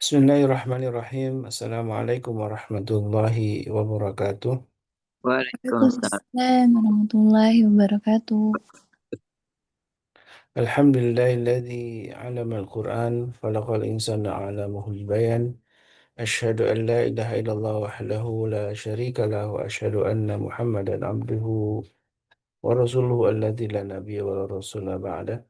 Bismillahirrahmanirrahim. Assalamualaikum warahmatullahi wabarakatuh. Waalaikumsalam. Waalaikumsalam warahmatullahi wabarakatuh. Alhamdulillahilladzi 'allama al-Qur'an khalaqal insana 'allamahul bayan. Asyhadu an la ilaha illallah wahdahu la syarika lah wa asyhadu anna Muhammadan abduhu wa rasuluhu alladzi la nabiyya wa la rasula ba'da.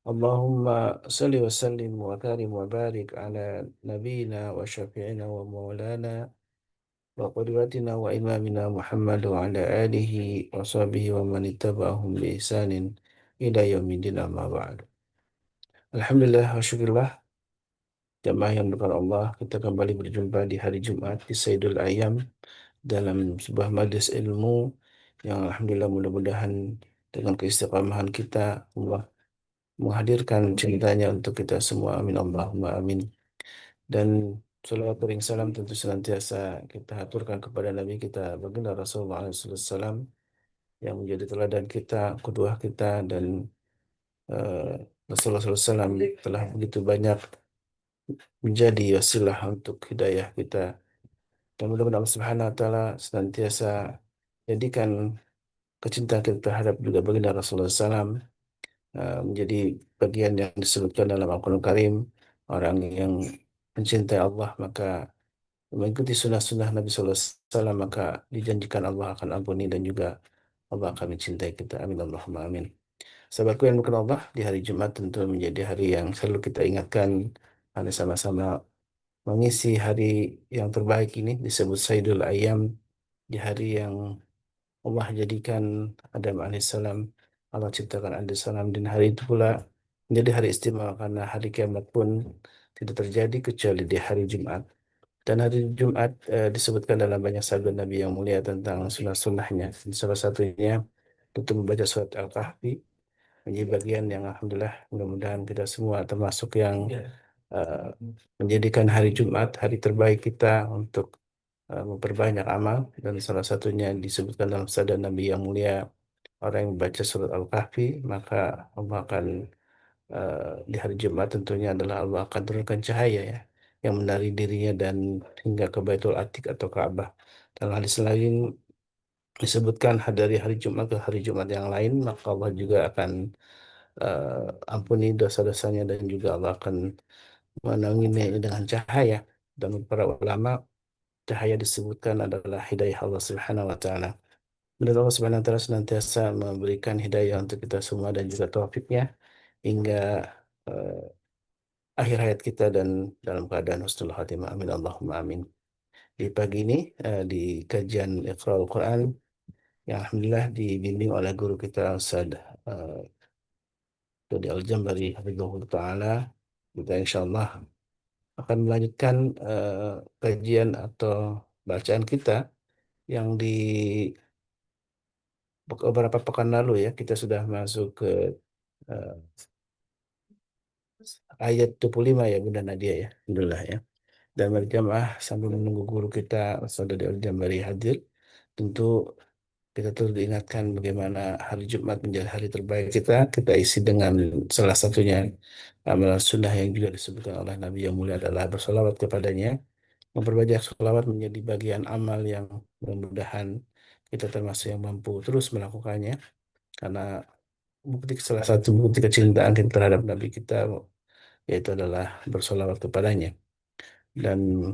Allahumma salli wa sallim wa karim wa barik ala nabiyyina wa syafi'ina wa maulana وقدوتنا وإمامنا محمد وعلى آله وصحبه ومن اتبعهم بإحسان إلى يوم الدين أما بعد. Alhamdulillah wa syukurillah jamaah yang berkat Allah, kita kembali berjumpa di hari Jumat di Sayyidul Ayyam dalam sebuah majlis ilmu yang alhamdulillah mudah-mudahan dengan keistiqamahan kita Allah menghadirkan cintanya untuk kita semua, amin Allahumma amin. Dan salawat bering salam tentu senantiasa kita aturkan kepada Nabi kita baginda Rasulullah SAW yang menjadi teladan kita, qudwah kita, dan Rasulullah SAW telah begitu banyak menjadi wasilah untuk hidayah kita. Dan mudah-mudahan Allah Subhanahu Wa Taala senantiasa jadikan kecintaan kita terhadap juga baginda Rasulullah SAW menjadi bagian yang disebutkan dalam Al-Quran Karim. Orang yang mencintai Allah maka mengikuti sunnah-sunnah Nabi SAW maka dijanjikan Allah akan ampuni dan juga Allah akan mencintai kita. Amin Allahumma amin. Sahabatku yang bukan Allah, di hari Jumat tentu menjadi hari yang selalu kita ingatkan, hari sama-sama mengisi hari yang terbaik ini disebut Sayyidul Ayyam, di hari yang Allah jadikan Adam alaihissalam, Allah ciptakan Adam alaihissalam, dan hari itu pula menjadi hari istimewa karena hari kiamat pun tidak terjadi kecuali di hari Jumat. Dan hari Jumat disebutkan dalam banyak sabda Nabi yang mulia tentang sunnah-sunnahnya. Salah satunya tentu membaca surat Al-Kahfi, menjadi bagian yang alhamdulillah mudah-mudahan kita semua termasuk yang uh, menjadikan hari Jumat hari terbaik kita untuk memperbanyak amal, dan salah satunya disebutkan dalam sabda Nabi yang mulia, orang yang membaca surat Al-Kahfi maka Allah akan di hari Jumat tentunya adalah Allah akan turunkan cahaya ya yang menari dirinya dan hingga ke Baitul Atiq atau Ka'bah. Dalam hadis lain disebutkan dari hari Jumat ke hari Jumat yang lain maka Allah juga akan ampuni dosa-dosanya dan juga Allah akan menaunginya dengan cahaya. Dan para ulama, cahaya disebutkan adalah hidayah Allah Subhanahu wa taala. Dan Allah Subhanahu wa taala senantiasa memberikan hidayah untuk kita semua dan juga taufiknya hingga eh, akhir hayat kita dan dalam keadaan husnul khatimah. Amin Allahumma amin. Di pagi ini di kajian Iqra'ul Quran yang alhamdulillah dibimbing oleh guru kita Ustaz Dodi Al-Jambari Hafizahullah Ta'ala, kita insya Allah akan melanjutkan kajian atau bacaan kita yang di beberapa pekan lalu ya, kita sudah masuk ke eh, ayat 25 ya Bunda Nadia ya, Alhamdulillah ya. Dan berjamaah sambil menunggu guru kita Ustaz Dodi Al-Jambari hadir, tentu kita terus diingatkan bagaimana hari Jumat menjadi hari terbaik kita. Kita isi dengan salah satunya amalan sunnah yang juga disebutkan oleh Nabi yang mulia adalah bersolawat kepadanya. Memperbanyak sholawat menjadi bagian amal yang mudah-mudahan kita termasuk yang mampu terus melakukannya. Karena salah satu bukti kecintaan kita terhadap Nabi kita yaitu adalah bersolawat kepadanya. Dan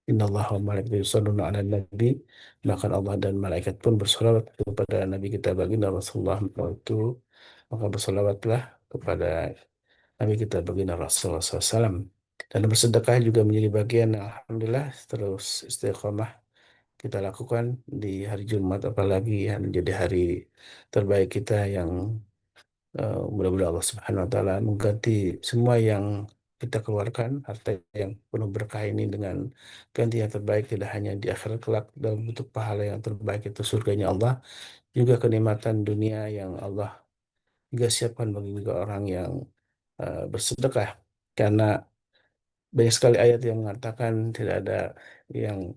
Inna Allah wa malaikatu yusholluna ala nabi. Bahkan Allah dan malaikat pun bersolawat kepada Nabi kita baginda Rasulullah itu. Maka bersolawatlah kepada Nabi kita baginda Rasulullah SAW. Dan bersedekah juga menjadi bagian yang alhamdulillah terus istiqomah kita lakukan di hari Jumat, apalagi yang menjadi hari terbaik kita yang mudah-mudahan Allah Subhanahu wa taala mengganti semua yang kita keluarkan, harta yang penuh berkah ini dengan ganti yang terbaik, tidak hanya di akhirat kelak dalam bentuk pahala yang terbaik itu surganya Allah, juga kenikmatan dunia yang Allah juga siapkan bagi juga orang yang bersedekah. Karena banyak sekali ayat yang mengatakan tidak ada yang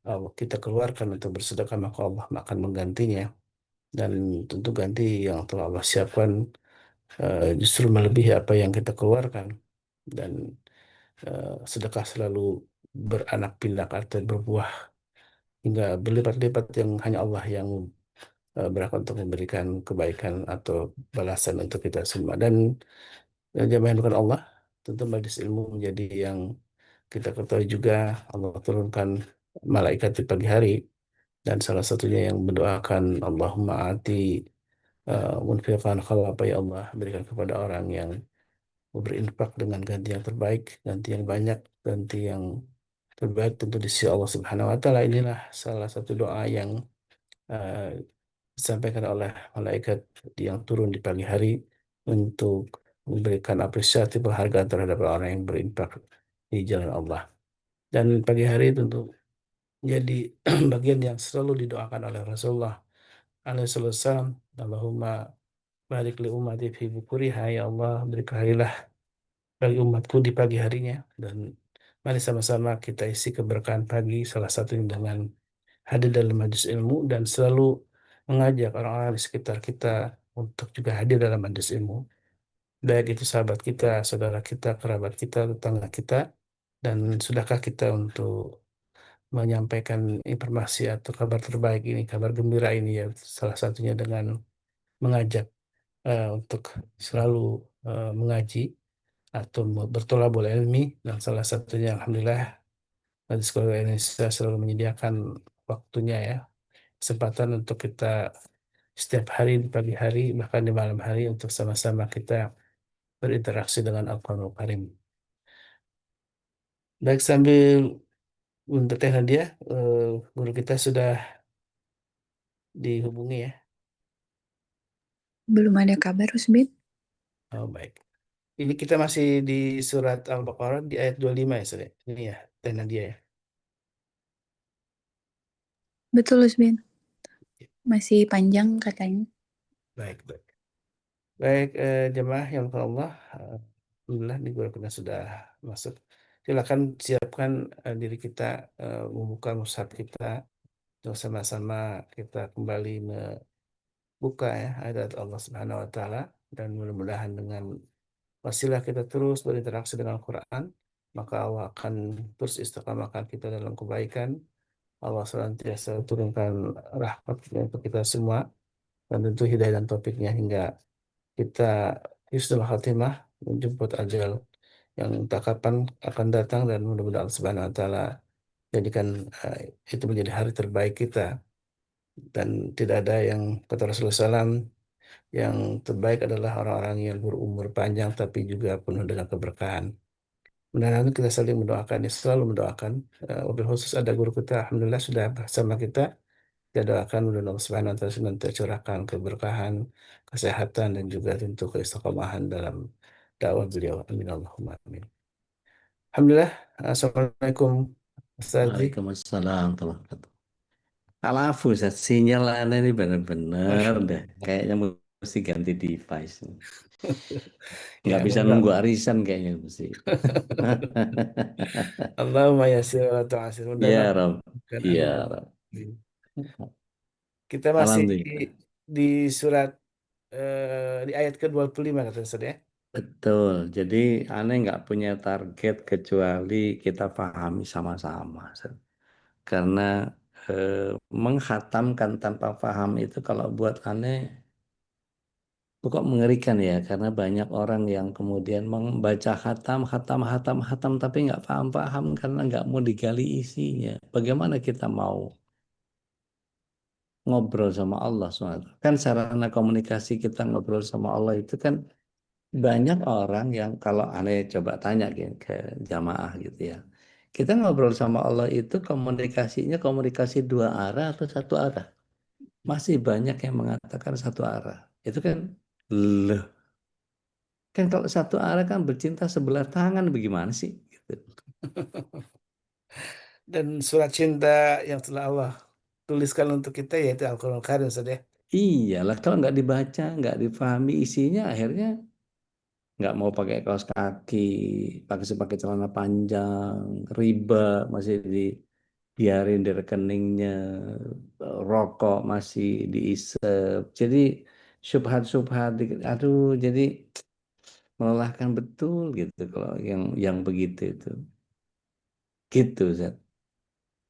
kita keluarkan untuk bersedekah maka Allah akan menggantinya, dan tentu ganti yang telah Allah siapkan justru melebihi apa yang kita keluarkan. Dan sedekah selalu beranak pinak atau berbuah hingga berlipat-lipat yang hanya Allah yang berhak untuk memberikan kebaikan atau balasan untuk kita semua. Dan jamaah yang bukan Allah, tentu majelis ilmu menjadi yang kita ketahui juga Allah turunkan malaikat di pagi hari dan salah satunya yang mendoakan Allahumma ati munfiqan khalapa, ya Allah berikan kepada orang yang berinfak dengan ganti yang terbaik, ganti yang banyak, ganti yang terbaik tentu di sisi Allah Subhanahu wa taala. Inilah salah satu doa yang eh, disampaikan oleh malaikat yang turun di pagi hari untuk memberikan apresiasi penghargaan terhadap orang yang berinfak di jalan Allah. Dan pagi hari tentu jadi bagian yang selalu didoakan oleh Rasulullah alaihi wasallam. Allahumma barik li ummati fi bukuriha, ya Allah berkahilah bagi umatku di pagi harinya. Dan mari sama-sama kita isi keberkahan pagi, salah satunya dengan hadir dalam majelis ilmu dan selalu mengajak orang-orang di sekitar kita untuk juga hadir dalam majelis ilmu. Baik itu sahabat kita, saudara kita, kerabat kita, tetangga kita. Dan sudahkah kita untuk menyampaikan informasi atau kabar terbaik ini, kabar gembira ini, ya salah satunya dengan mengajak untuk selalu mengaji atau bertolabul ilmi. Dan salah satunya alhamdulillah Majelis Keluarga Indonesia selalu menyediakan waktunya, ya, kesempatan untuk kita setiap hari di pagi hari bahkan di malam hari untuk sama-sama kita berinteraksi dengan Al-Quranul Karim. Baik, sambil bertanya dia, guru kita sudah dihubungi, ya. Belum ada kabar, Usbin? Oh, baik. Ini kita masih di surat Al-Baqarah di ayat 25, ya, Sore. Ini ya, tanya dia, ya. Betul, Usbin. Masih panjang katanya. Baik, baik. Baik, jemaah yang Allah, alhamdulillah di guru kita sudah masuk. Silakan siapkan diri kita, membuka mushaf kita, untuk sama-sama kita kembali membuka, ya, ayat Allah Subhanahu Wa Taala, dan mudah-mudahan dengan wasilah kita terus berinteraksi dengan Al-Quran, maka Allah akan terus istiqamahkan kita dalam kebaikan. Allah senantiasa turunkan rahmatnya untuk kita semua, dan tentu hidayah dan taufiknya hingga kita husnul khatimah menjemput ajal yang tak kapan akan datang. Dan mudah-mudahan Allah Subhanahu Wa Taala jadikan itu menjadi hari terbaik kita. Dan tidak ada yang, kata Rasulullah SAW, yang terbaik adalah orang-orang yang berumur panjang tapi juga penuh dengan keberkahan. Mudah-mudahan kita saling mendoakan, ya, selalu mendoakan. Wabil khusus ada guru kita, alhamdulillah sudah bersama kita. Kita doakan mudah-mudahan Allah Subhanahu wa taala senantiasa curahkan keberkahan, kesehatan dan juga tentu keistiqomahan dalam dakwah beliau. Amin Allahumma amin. Alhamdulillah. Assalamualaikum Ustaz. Waalaikumsalam warahmatullahi wabarakatuh. Alafu, sinyal aneh ini bener-bener Masya deh. Allah. Kayaknya mesti ganti device. Ya, Nggak bisa mudah. nunggu arisan kayaknya mesti. Allahumma yasir wa tu'asir. Ya Mudah-mudahan Rob, kan, amin ya Rob. Allahumma. Kita masih Alhamdulillah. di surat di ayat ke-25 kata Ustaz, ya. Betul. Jadi aneh nggak punya target kecuali kita pahami sama-sama. Karena eh, menghatamkan tanpa paham itu kalau buat aneh kok mengerikan ya, karena banyak orang yang kemudian membaca hatam, hatam, hatam, hatam, tapi nggak paham-paham karena nggak mau digali isinya. Bagaimana kita mau ngobrol sama Allah SWT? Kan sarana komunikasi kita ngobrol sama Allah itu kan banyak orang yang kalau aneh coba tanya gitu, ke jamaah gitu ya. Kita ngobrol sama Allah itu komunikasinya komunikasi dua arah atau satu arah? Masih banyak yang mengatakan satu arah. Itu kan loh. Kan kalau satu arah kan bercinta sebelah tangan bagaimana sih? Gitu. Dan surat cinta yang telah Allah tuliskan untuk kita yaitu Al-Quran Karim, Ustaz, ya. Iyalah kalau nggak dibaca, nggak dipahami isinya, akhirnya nggak mau pakai kaos kaki, pakai celana panjang, riba masih dibiarin di rekeningnya, rokok masih diisep. Jadi subhat-subhat, aduh, jadi melelahkan betul gitu kalau yang begitu itu. Gitu, Zat.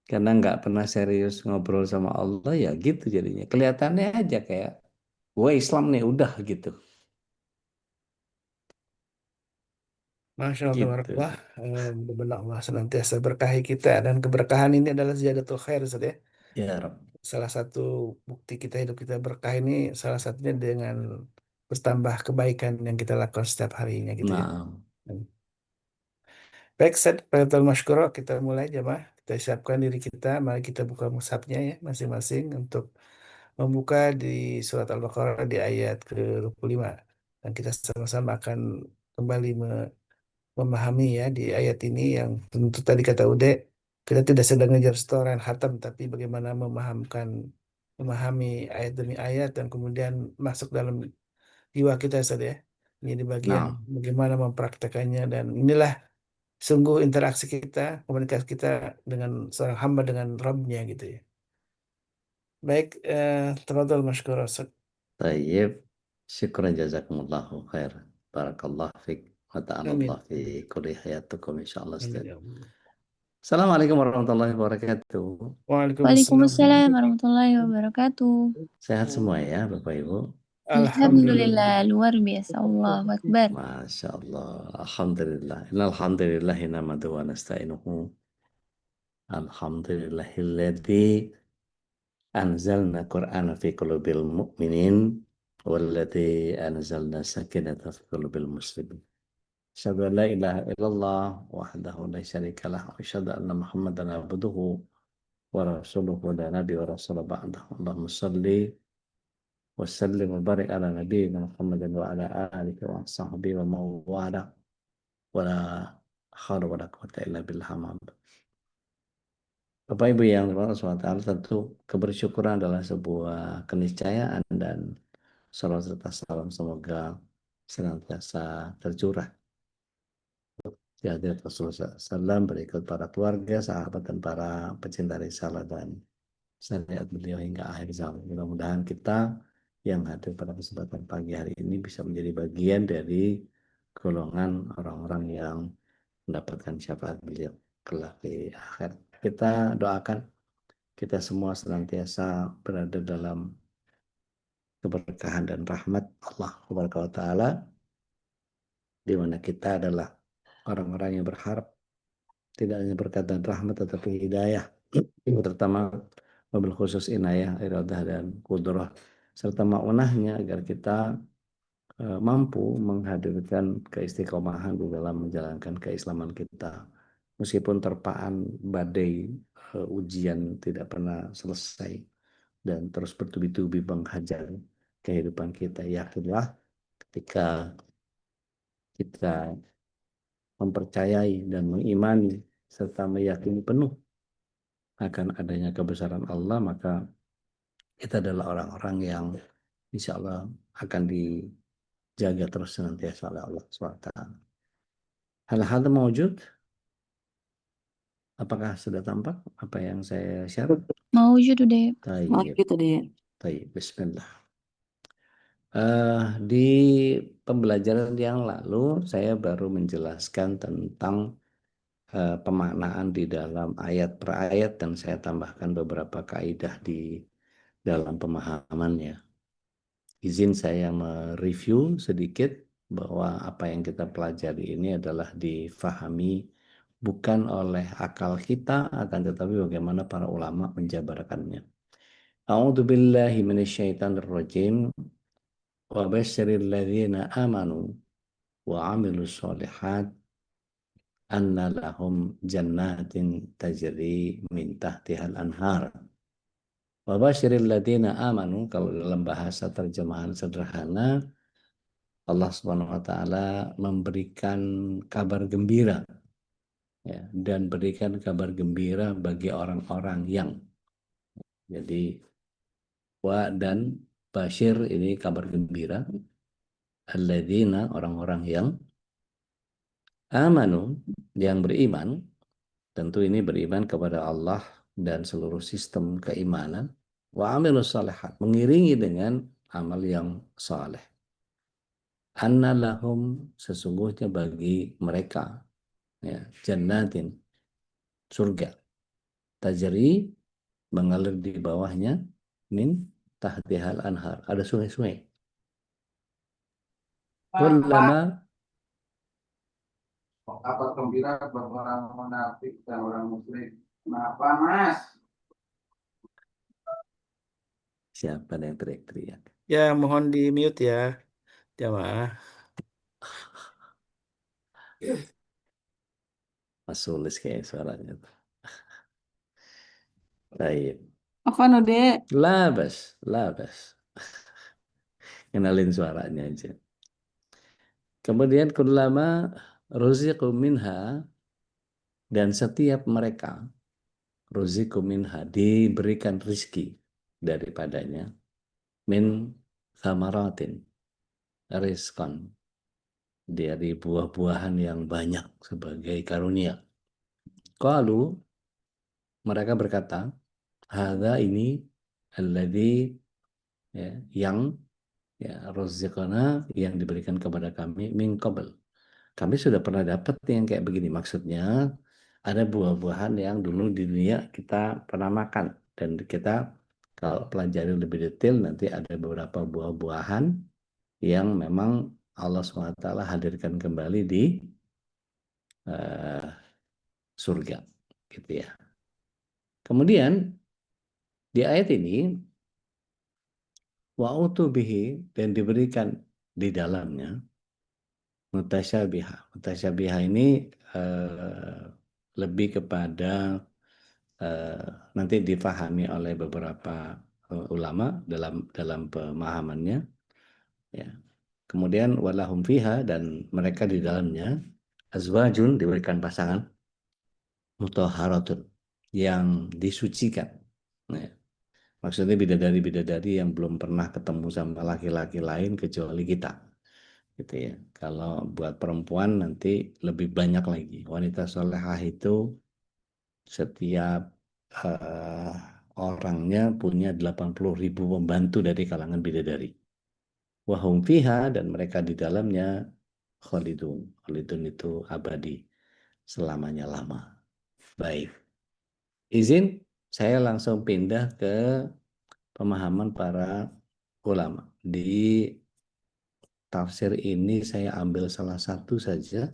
Karena nggak pernah serius ngobrol sama Allah ya gitu jadinya. Kelihatannya aja kayak gue Islam nih udah gitu. Masya Allah, Gitu. tabarakallah. Benar Allah senantiasa berkahi kita, dan keberkahan ini adalah ziyadatul khair, Ustaz ya. Ya, Rob. Salah satu bukti kita hidup kita berkah ini salah satunya dengan bertambah kebaikan yang kita lakukan setiap harinya gitu ya. Nah, Baik, Ustaz, Fathul Masykuro, kita mulai jemaah. Kita siapkan diri kita, mari kita buka mushafnya ya masing-masing untuk membuka di surat Al-Baqarah di ayat ke-25. Dan kita sama-sama akan kembali memahami ya di ayat ini yang tentu tadi kata Ude, kita tidak sedang ngejar setoran khatam, tapi bagaimana memahami ayat demi ayat dan kemudian masuk dalam jiwa kita Ustaz ya. Ini di bagian nah, bagaimana mempraktekannya, dan inilah sungguh interaksi kita, komunikasi kita dengan seorang hamba dengan Rabbnya gitu ya. Baik, tafadhol masykur Ustaz. tayyib. Syukran jazakumullahu khair. Barakallah fiq. Wa ta'alallah Amin. fi kulli hayatukum insyaAllah, Amin Ustaz. ya Allah. Assalamualaikum warahmatullahi wabarakatuh. Waalaikumsalam. Waalaikumsalam warahmatullahi wabarakatuh. Sehat semua ya, Bapak Ibu. Alhamdulillah. Alhamdulillah, luar biasa. Allahu Akbar. Masya Allah. Alhamdulillah. Innalhamdulillahi namadu wa nasta'inuhu. Alhamdulillahilladzi anzalna Qur'ana fi qulubil mu'minin walladzi anzalna sakinata fi qulubil muslimin. Asyhadu an la ilaha illallah wahdahu la syarika lah wa asyhadu anna Muhammadan abduhu wa rasuluhu la nabi wa rasul ba'dahu. Allahumma shalli wa sallim wa barik ala nabiyyina Muhammadin wa ala alihi wa sahbihi wa mawala wa la haula wa la quwwata illa billah. Bapak Ibu yang dirahmati Allah SWT, tentu kebersyukuran adalah sebuah keniscayaan, dan salawat serta salam semoga senantiasa tercurah di hadirat Rasulullah SAW, berikut para keluarga, sahabat, dan para pecinta risalah dan syariat beliau hingga akhir zaman. Mudah-mudahan kita yang hadir pada kesempatan pagi hari ini bisa menjadi bagian dari golongan orang-orang yang mendapatkan syafaat beliau kelak di akhir. Kita doakan kita semua senantiasa berada dalam keberkahan dan rahmat Allah Subhanahu wa taala, di mana kita adalah orang-orang yang berharap tidak hanya berkat dan rahmat tetapi hidayah, terutama mobil khusus inayah, iradah, dan kudrah serta maunahnya agar kita mampu menghadirkan keistiqomahan di dalam menjalankan keislaman kita. Meskipun terpaan badai ujian tidak pernah selesai dan terus bertubi-tubi menghajar kehidupan kita, yakinlah ketika kita mempercayai dan mengimani serta meyakini penuh akan adanya kebesaran Allah, maka kita adalah orang-orang yang insya Allah akan dijaga terus senantiasa oleh Allah SWT. Hal-hal mewujud, apakah sudah tampak apa yang saya share? Mawujud udah. Tayyib, Gitu deh. tayyib, bismillah. Di pembelajaran yang lalu saya baru menjelaskan tentang pemaknaan di dalam ayat per ayat, dan saya tambahkan beberapa kaidah di dalam pemahamannya. Izin saya mereview sedikit bahwa apa yang kita pelajari ini adalah difahami bukan oleh akal kita, akan tetapi bagaimana para ulama menjabarkannya. A'udzu billahi minasyaitonir rajim. Wa basyiril ladzina amanu wa 'amilus sholihat anna lahum jannatin tajri min tahtihal anhar. Wa basyiril ladzina amanu, kalau dalam bahasa terjemahan sederhana, Allah Subhanahu wa taala memberikan kabar gembira ya, dan berikan kabar gembira bagi orang-orang yang, jadi wa dan basyir ini kabar gembira, alladzina orang-orang yang amanu yang beriman, tentu ini beriman kepada Allah dan seluruh sistem keimanan, wa amilus shalihat mengiringi dengan amal yang saleh. anna lahum, sesungguhnya bagi mereka, ya, jannatin, surga, tajri, mengalir di bawahnya, min tahtihal anhar, ada sungai-sungai. Kullama, Kabar gembira buat orang munafik dan orang musyrik. Kenapa, Mas? siapa yang teriak-teriak? Ya, mohon di mute ya, jamaah. Mas Sulis kayak suaranya. Baik. Apa Node? Labas, labas. Kenalin suaranya aja. Kemudian kullama ruziqu minha, dan setiap mereka ruziqu minha, diberikan rizki daripadanya, min thamaratin, rizqan, dari buah-buahan yang banyak sebagai karunia. Qalu, mereka berkata, hadza, ini alladzi, ya, yang, ya, ruziqana, yang diberikan kepada kami, min qabl, kami sudah pernah dapat yang kayak begini. Maksudnya ada buah-buahan yang dulu di dunia kita pernah makan, dan kita kalau pelajari lebih detail nanti ada beberapa buah-buahan yang memang Allah SWT hadirkan kembali di surga, gitu ya. Kemudian di ayat ini wa'utu bihi, dan diberikan di dalamnya mutasyabiha. Mutasyabiha ini lebih kepada nanti difahami oleh beberapa ulama dalam pemahamannya, ya. Kemudian walahum fiha, dan mereka di dalamnya azwajun, diberikan pasangan, mutahharatun, yang disucikan. Nah, maksudnya bidadari-bidadari yang belum pernah ketemu sama laki-laki lain kecuali kita, gitu ya. Kalau buat perempuan nanti lebih banyak lagi. Wanita solehah itu setiap orangnya punya 80.000 pembantu dari kalangan bidadari. Wahum fiha, dan mereka di dalamnya khalidun. Khalidun itu abadi, selamanya lama. Baik. Izin saya langsung pindah ke pemahaman para ulama. Di tafsir ini saya ambil salah satu saja.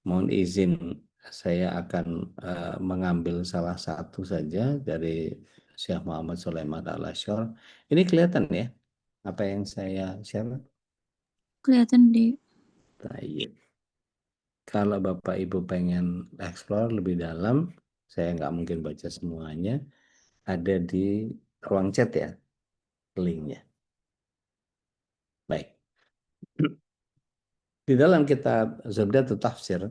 Mohon izin, saya akan mengambil salah satu saja dari Syekh Muhammad Sulaiman Al-Asy'ar. Ini kelihatan ya apa yang saya share? Kelihatan, Dek. Baik. Kalau Bapak Ibu pengen explore lebih dalam, saya nggak mungkin baca semuanya. Ada di ruang chat ya, linknya. Baik. Di dalam kitab Zubdatul Tafsir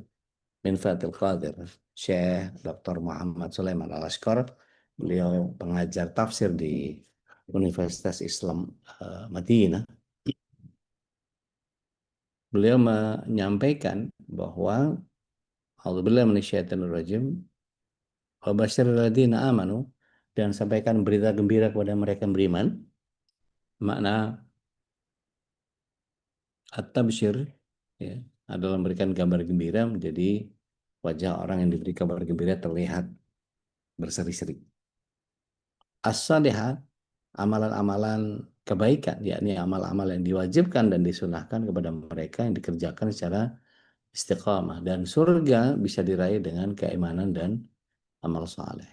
min Fathul Qadir, Syekh Dr. Muhammad Sulaiman Al-Asy'ar, beliau pengajar tafsir di Universitas Islam Madinah. Beliau menyampaikan bahwa A'udzubillahi minasyaitonir rajim, wa basyiril ladzina amanu, dan sampaikan berita gembira kepada mereka yang beriman. Makna at-tabsyir, ya, adalah memberikan gambar gembira, menjadi wajah orang yang diberi kabar gembira terlihat berseri-seri. As-salihah, amalan-amalan kebaikan, yakni amal-amal yang diwajibkan dan disunahkan kepada mereka yang dikerjakan secara istiqamah, dan surga bisa diraih dengan keimanan dan amal saleh.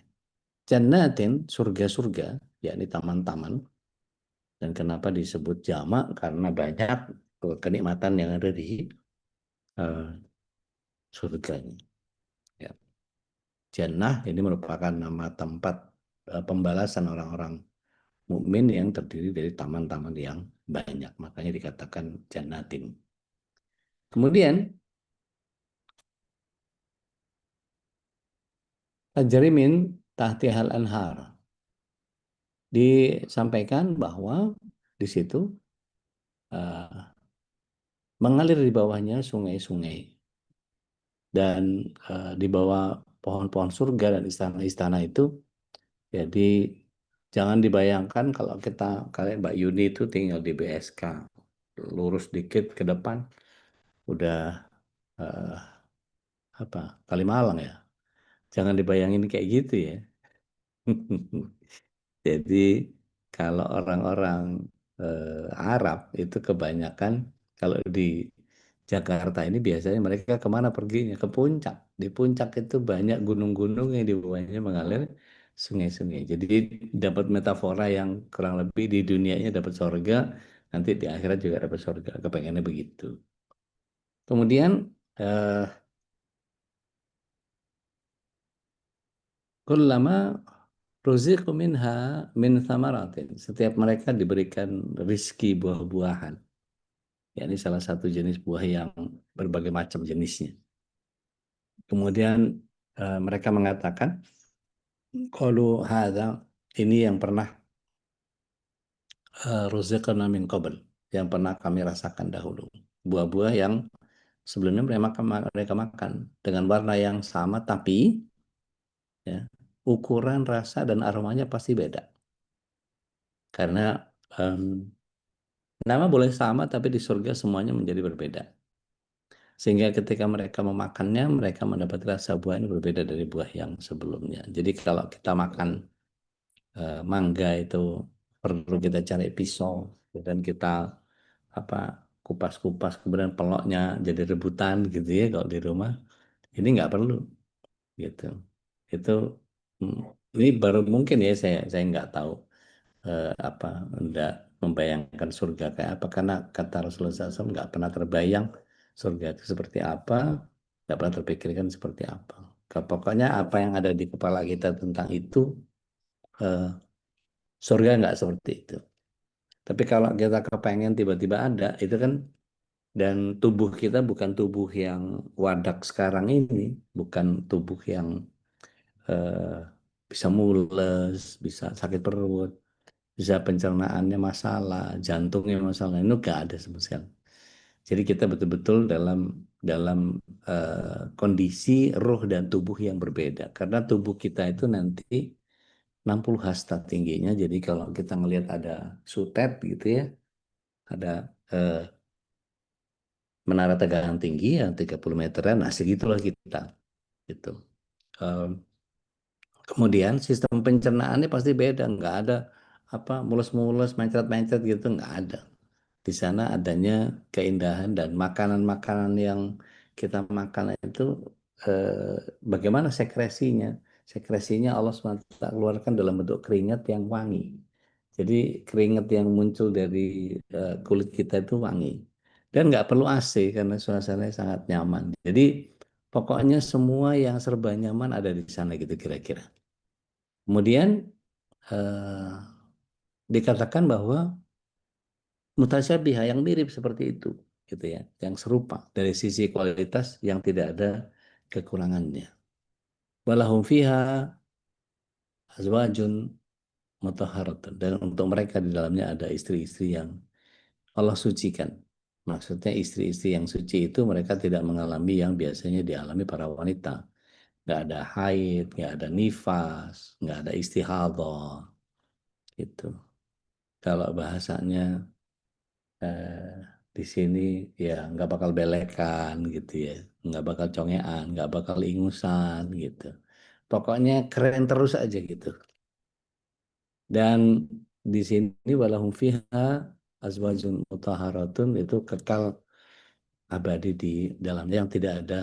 Jannatin, surga-surga, yakni taman-taman. Dan kenapa disebut jamak? Karena banyak kenikmatan yang ada di surganya. Ya. Jannah ini merupakan nama tempat pembalasan orang-orang mukmin yang terdiri dari taman-taman yang banyak. Makanya dikatakan jannatin. Kemudian tajri min tahtihal anhar, disampaikan bahwa di situ mengalir di bawahnya sungai-sungai, dan di bawah pohon-pohon surga dan istana-istana itu jadi Jangan dibayangkan kalau kita kayak Mbak Yuni itu tinggal di BSK, lurus dikit ke depan udah eh, apa Kalimalang ya. Jangan dibayangin kayak gitu ya. Jadi kalau orang-orang Arab itu kebanyakan kalau di Jakarta ini biasanya mereka kemana perginya? Ke puncak. Di puncak itu banyak gunung-gunung yang di bawahnya mengalir sungai-sungai. Jadi dapat metafora yang kurang lebih di dunianya dapat surga, nanti di akhirat juga dapat surga. Kepengennya begitu. Kemudian eh, kullama ruziqu minha min thamaratin. Setiap mereka diberikan rizki buah-buahan. Ya, ini salah satu jenis buah yang berbagai macam jenisnya. Kemudian mereka mengatakan, kalau hadza ini yang pernah ruziqna min qabl, yang pernah kami rasakan dahulu. Buah-buah yang sebelumnya mereka makan dengan warna yang sama tapi ya, ukuran, rasa dan aromanya pasti beda. Karena em, nama boleh sama tapi di surga semuanya menjadi berbeda. Sehingga ketika mereka memakannya, mereka mendapat rasa buah ini berbeda dari buah yang sebelumnya. Jadi kalau kita makan mangga itu perlu kita cari pisau dan kita apa kupas-kupas kemudian peloknya jadi rebutan gitu ya kalau di rumah. Ini nggak perlu gitu. Itu mm, ini baru mungkin ya saya nggak tahu apa enggak membayangkan surga kayak apa karena kata Rasulullah SAW nggak pernah terbayang surga itu seperti apa, nggak pernah terpikirkan seperti apa. Pokoknya apa yang ada di kepala kita tentang itu eh, surga nggak seperti itu. Tapi kalau kita kepengen tiba-tiba ada itu kan dan tubuh kita bukan tubuh yang wadak sekarang ini, bukan tubuh yang eh, bisa mules, bisa sakit perut, bisa pencernaannya masalah, jantungnya masalah, itu nggak ada sama sekali. Jadi kita betul-betul dalam dalam kondisi roh dan tubuh yang berbeda. Karena tubuh kita itu nanti 60 hasta tingginya. Jadi kalau kita ngelihat ada sutet gitu ya, ada eh, menara tegangan tinggi yang 30 meteran, nah segitulah kita gitu. Eh, Kemudian sistem pencernaannya pasti beda, nggak ada apa mulus-mulus, mencret-mencret gitu, nggak ada. Di sana adanya keindahan dan makanan-makanan yang kita makan itu bagaimana sekresinya? Sekresinya Allah SWT keluarkan dalam bentuk keringat yang wangi. Jadi keringat yang muncul dari kulit kita itu wangi. Dan nggak perlu AC karena suasananya sangat nyaman. Jadi pokoknya semua yang serba nyaman ada di sana gitu kira-kira. Kemudian eh, dikatakan bahwa mutasyabihah yang mirip seperti itu gitu ya yang serupa dari sisi kualitas yang tidak ada kekurangannya walahum fiha azwajun mutahharatun dan untuk mereka di dalamnya ada istri-istri yang Allah sucikan maksudnya istri-istri yang suci itu mereka tidak mengalami yang biasanya dialami para wanita nggak ada haid nggak ada nifas nggak ada istihadah gitu kalau bahasanya eh, di sini ya nggak bakal belekan gitu ya, nggak bakal congean, nggak bakal ingusan gitu. Pokoknya keren terus aja gitu. Dan di sini walahum fiha azwajun mutahharatun itu kekal abadi di dalamnya yang tidak ada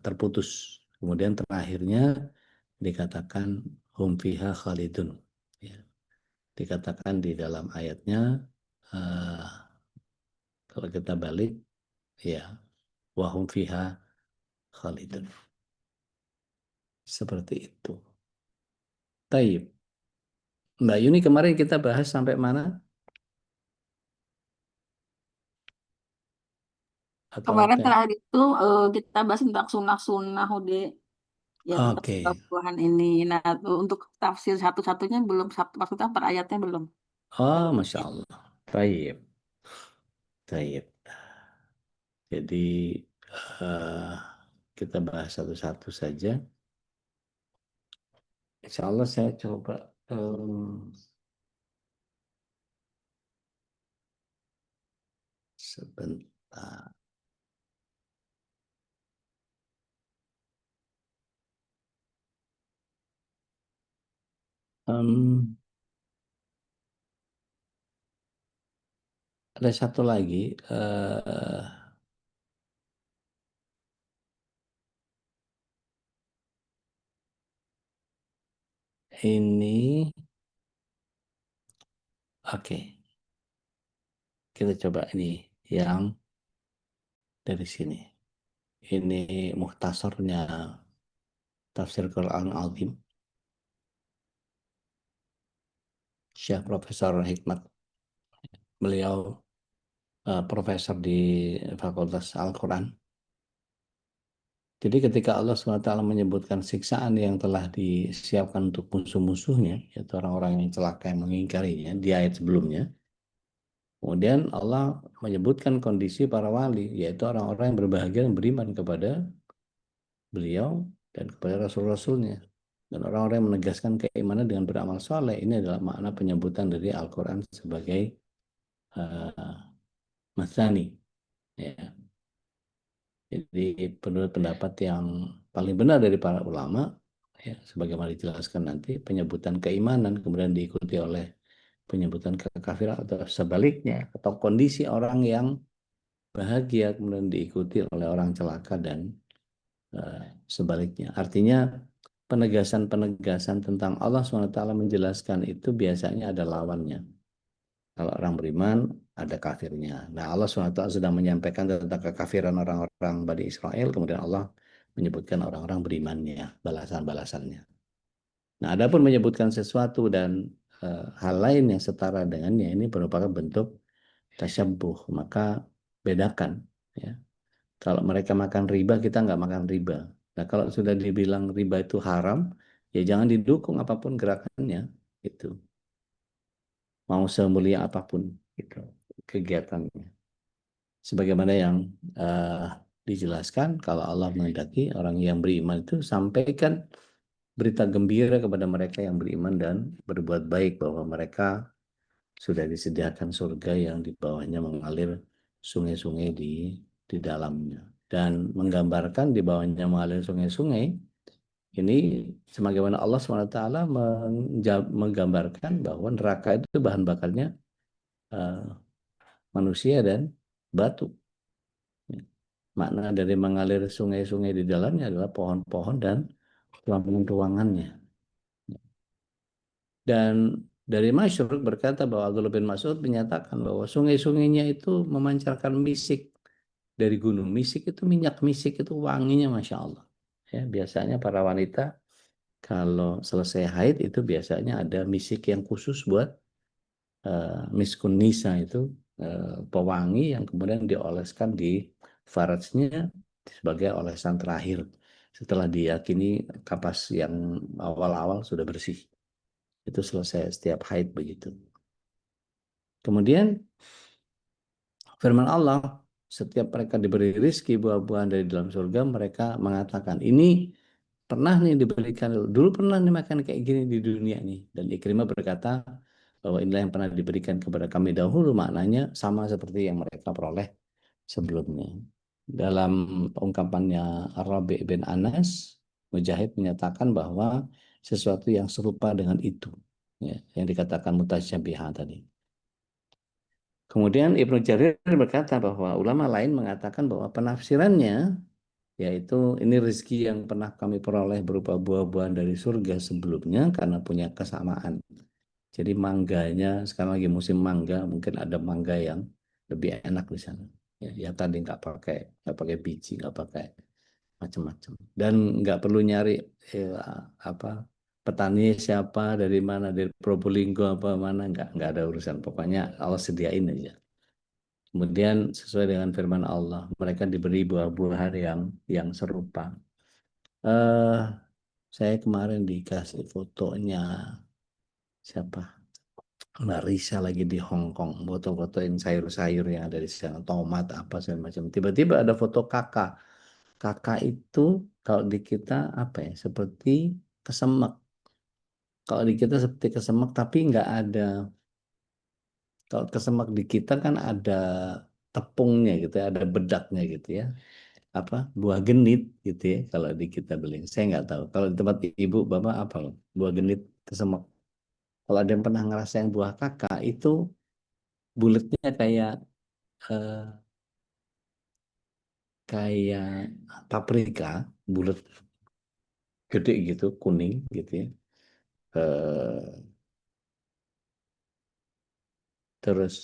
terputus. Kemudian terakhirnya dikatakan hum fiha khalidun. Ya. Dikatakan di dalam ayatnya eh, kalau kita balik ya wahum fiha khalidun. Seperti itu. Taib. Mbak Yuni kemarin kita bahas sampai mana? Atau Kemarin apa ya? terakhir itu kita bahas tentang sunah-sunah udah ya tentang Oke. buah-buahan ini. Nah, untuk tafsir satu-satunya belum satu maksudnya per ayatnya belum. Oh, Masya Allah. Taib. Taib. Jadi eh, kita bahas satu-satu saja. Insya Allah saya coba Em, sebentar. Em, ada satu lagi. Ini, oke. Kita coba ini yang dari sini. Ini muhtasornya Tafsir Quran Al-Azim, Syekh Profesor Hikmat. Beliau profesor di Fakultas Al-Quran. Jadi ketika Allah SWT menyebutkan siksaan yang telah disiapkan untuk musuh-musuhnya, yaitu orang-orang yang celaka yang mengingkarinya di ayat sebelumnya, kemudian Allah menyebutkan kondisi para wali, yaitu orang-orang yang berbahagia dan beriman kepada beliau dan kepada Rasul-Rasulnya. Dan orang-orang yang menegaskan keimanan dengan beramal soleh. Ini adalah makna penyebutan dari Al-Quran sebagai Masani. Ya. Jadi menurut pendapat yang paling benar dari para ulama, ya, sebagaimana dijelaskan nanti, penyebutan keimanan kemudian diikuti oleh penyebutan kekafiran atau sebaliknya, atau kondisi orang yang bahagia kemudian diikuti oleh orang celaka dan sebaliknya. Artinya penegasan-penegasan tentang Allah SWT menjelaskan itu biasanya ada lawannya. Kalau orang beriman, ada kafirnya. Nah, Allah SWT sedang menyampaikan tentang kekafiran orang-orang Bani Israel, kemudian Allah menyebutkan orang-orang berimannya, balasan-balasannya. Nah, adapun menyebutkan sesuatu dan hal lain yang setara dengannya, ini merupakan bentuk tasyabbuh. Maka bedakan. Ya. Kalau mereka makan riba, kita nggak makan riba. Nah, kalau sudah dibilang riba itu haram, ya jangan didukung apapun gerakannya. Itu. Mau semulia apapun gitu kegiatannya. Sebagaimana yang dijelaskan, kalau Allah menghendaki orang yang beriman itu sampaikan berita gembira kepada mereka yang beriman dan berbuat baik, bahwa mereka sudah disediakan surga yang di bawahnya mengalir sungai-sungai di dalamnya. Dan menggambarkan di bawahnya mengalir sungai-sungai, ini sebagaimana Allah SWT menggambarkan bahwa neraka itu bahan bakarnya manusia dan batu. Makna dari mengalir sungai-sungai di dalamnya adalah pohon-pohon dan ruangan-ruangannya. Dan dari Masyhur berkata bahwa Abdullah bin Mas'ud menyatakan bahwa sungai-sungainya itu memancarkan misik dari gunung. Misik itu, minyak misik itu wanginya Masya Allah. Ya, biasanya para wanita kalau selesai haid itu biasanya ada misik yang khusus buat miskun nisa, itu pewangi yang kemudian dioleskan di farajnya sebagai olesan terakhir setelah diyakini kapas yang awal-awal sudah bersih. Itu selesai setiap haid begitu. Kemudian firman Allah, setiap mereka diberi rizki buah-buahan dari dalam surga, mereka mengatakan, ini pernah nih diberikan, dulu pernah nih makan kayak gini di dunia nih. Dan Ikrimah berkata bahwa inilah yang pernah diberikan kepada kami dahulu, maknanya sama seperti yang mereka peroleh sebelumnya. Dalam ungkapannya Rabi' bin Anas, Mujahid menyatakan bahwa sesuatu yang serupa dengan itu, ya, yang dikatakan mutasyabihah tadi. Kemudian Ibnu Jarir berkata bahwa ulama lain mengatakan bahwa penafsirannya yaitu ini rezeki yang pernah kami peroleh berupa buah-buahan dari surga sebelumnya karena punya kesamaan. Jadi mangganya sekarang lagi musim mangga, mungkin ada mangga yang lebih enak di sana. Ya, yang tadi nggak pakai biji, nggak pakai macam-macam, dan nggak perlu nyari apa petani siapa dari mana, dari Probolinggo apa mana, nggak ada urusan. Pokoknya Allah sediain aja. Kemudian sesuai dengan firman Allah, mereka diberi buah-buahan yang serupa. eh saya kemarin dikasih fotonya siapa? Mbak Risa lagi di Hong Kong, foto-fotoin sayur-sayur yang ada di sana, tomat apa segala macam. Tiba-tiba ada foto kakak. Kakak itu kalau di kita apa ya? Seperti kesemek. Kalau di kita seperti kesemek, tapi nggak ada. Kalau kesemek di kita kan ada tepungnya gitu ya, ada bedaknya gitu ya. Apa buah genit gitu ya kalau di kita beli. Saya nggak tahu. Kalau di tempat ibu bapak apa loh? Buah genit kesemek. Kalau ada yang pernah ngerasain buah kakak itu bulatnya kayak eh, kayak paprika, bulat gede gitu, kuning gitu ya. Eh, terus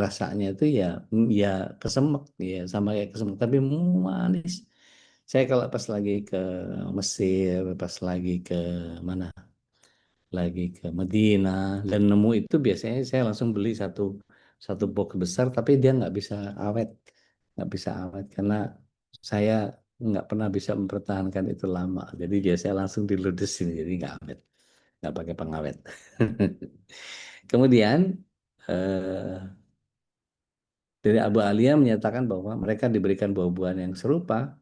rasanya itu ya ya kesemek ya sama kayak kesemek tapi manis. Saya kalau pas lagi ke Mesir, pas lagi ke mana? Lagi ke Medina dan nemu itu biasanya saya langsung beli satu satu box besar tapi dia awet nggak bisa awet karena saya nggak pernah bisa mempertahankan itu lama jadi biasanya langsung diludesin jadi nggak awet nggak pakai pengawet. Kemudian eh, dari Abu Alia menyatakan bahwa mereka diberikan buah-buahan yang serupa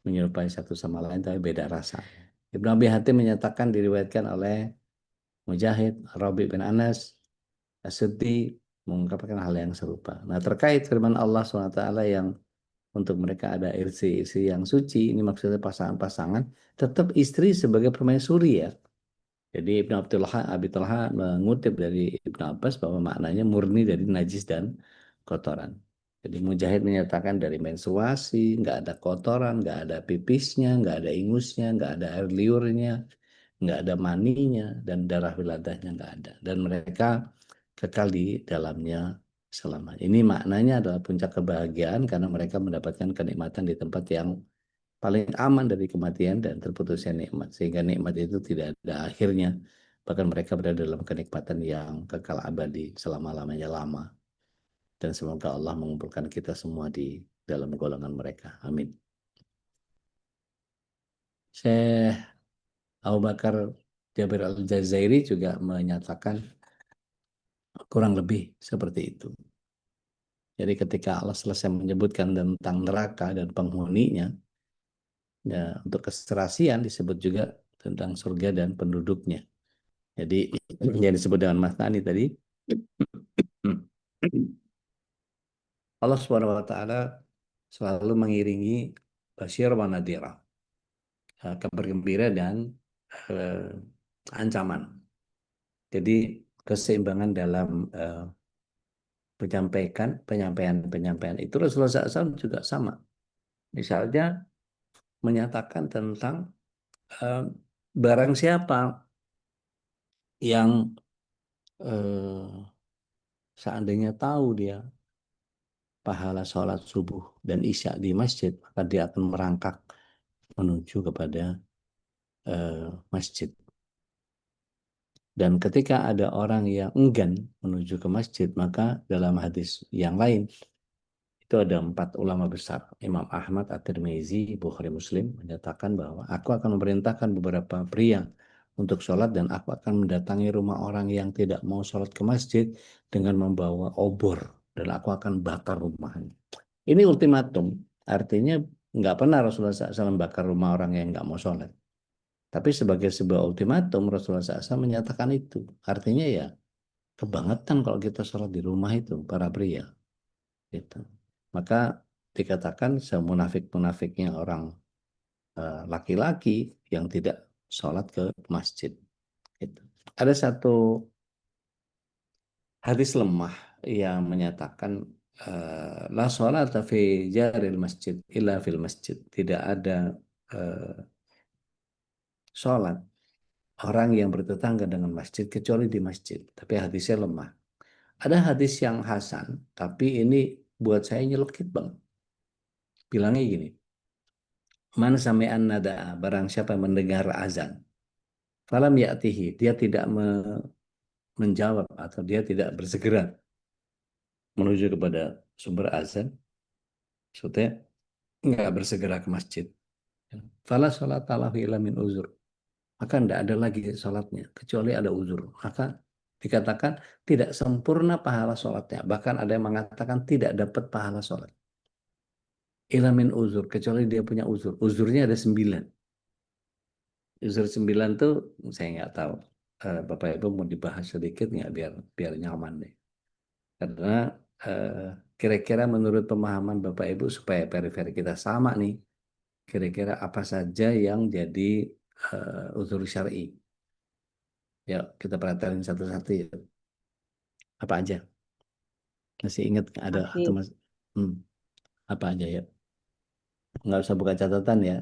menyerupai satu sama lain tapi beda rasanya. Ibnu Abi Hatim menyatakan diriwayatkan oleh Mujahid, Rabi bin Anas, As-Suddi mengungkapkan hal yang serupa. Nah, terkait firman Allah SWT yang untuk mereka ada isi-isi yang suci, ini maksudnya pasangan-pasangan, tetap istri sebagai permaisuri ya. Jadi Ibnu Abi Talha mengutip dari Ibnu Abbas bahwa maknanya murni dari najis dan kotoran. Jadi Mujahid menyatakan dari menstruasi, nggak ada kotoran, nggak ada pipisnya, nggak ada ingusnya, nggak ada air liurnya, nggak ada maninya, dan darah wiladahnya nggak ada. Dan mereka kekal di dalamnya selamanya. Ini maknanya adalah puncak kebahagiaan karena mereka mendapatkan kenikmatan di tempat yang paling aman dari kematian dan terputusnya nikmat. Sehingga nikmat itu tidak ada akhirnya. Bahkan mereka berada dalam kenikmatan yang kekal abadi selama-lamanya lama. Dan semoga Allah mengumpulkan kita semua di dalam golongan mereka. Amin. Syekh Abu Bakar Jabir Al-Jazairi juga menyatakan kurang lebih seperti itu. Jadi ketika Allah selesai menyebutkan tentang neraka dan penghuninya, ya, untuk keserasian disebut juga tentang surga dan penduduknya. Jadi yang disebut dengan masnani tadi, Allah Subhanahu wa taala selalu mengiringi basyir wa nadhira, kabar gembira dan eh, ancaman. Jadi keseimbangan dalam penyampaian itu Rasulullah SAW juga sama. Misalnya menyatakan tentang eh, barang siapa yang seandainya tahu dia pahala sholat subuh dan isya di masjid, maka dia akan merangkak menuju kepada masjid. Dan ketika ada orang yang enggan menuju ke masjid, maka dalam hadis yang lain, itu ada 4 ulama besar, Imam Ahmad, At-Tirmizi, Bukhari Muslim, menyatakan bahwa aku akan memerintahkan beberapa pria untuk sholat dan aku akan mendatangi rumah orang yang tidak mau sholat ke masjid dengan membawa obor dan aku akan bakar rumahnya. Ini ultimatum, artinya nggak pernah Rasulullah SAW bakar rumah orang yang nggak mau sholat. Tapi sebagai sebuah ultimatum Rasulullah SAW menyatakan itu. Artinya ya kebangetan kalau kita sholat di rumah itu para pria. Gitu. Maka dikatakan semunafik-munafiknya orang laki-laki yang tidak sholat ke masjid. Gitu. Ada satu hadis lemah yang menyatakan la sholata fi jaril masjid illa fil masjid. Tidak ada uh, sholat orang yang bertetangga dengan masjid kecuali di masjid. Tapi hadisnya lemah. Ada hadis yang hasan, tapi ini buat saya nyelekit banget. Bilangnya gini, man sami'an nada'a, barang siapa mendengar azan, falam ya'tihi, dia tidak menjawab atau dia tidak bersegera menuju kepada sumber azan, maksudnya nggak bersegera ke masjid. Fala sholat lahu illa min uzur. Maka tidak ada lagi sholatnya, kecuali ada uzur. Maka dikatakan tidak sempurna pahala sholatnya. Bahkan ada yang mengatakan tidak dapat pahala sholat. Ilamin uzur, kecuali dia punya uzur. Uzurnya ada 9. Uzur 9 tuh saya nggak tahu. Bapak Ibu mau dibahas sedikit nggak biar nyaman deh. Karena kira-kira menurut pemahaman Bapak Ibu supaya periferi kita sama nih, kira-kira apa saja yang jadi uzur syar'i? Ya, kita perhatikan satu-satu ya. Apa aja? Masih ingat nggak ada atau Sakit, hmm, apa aja ya? Nggak usah buka catatan ya.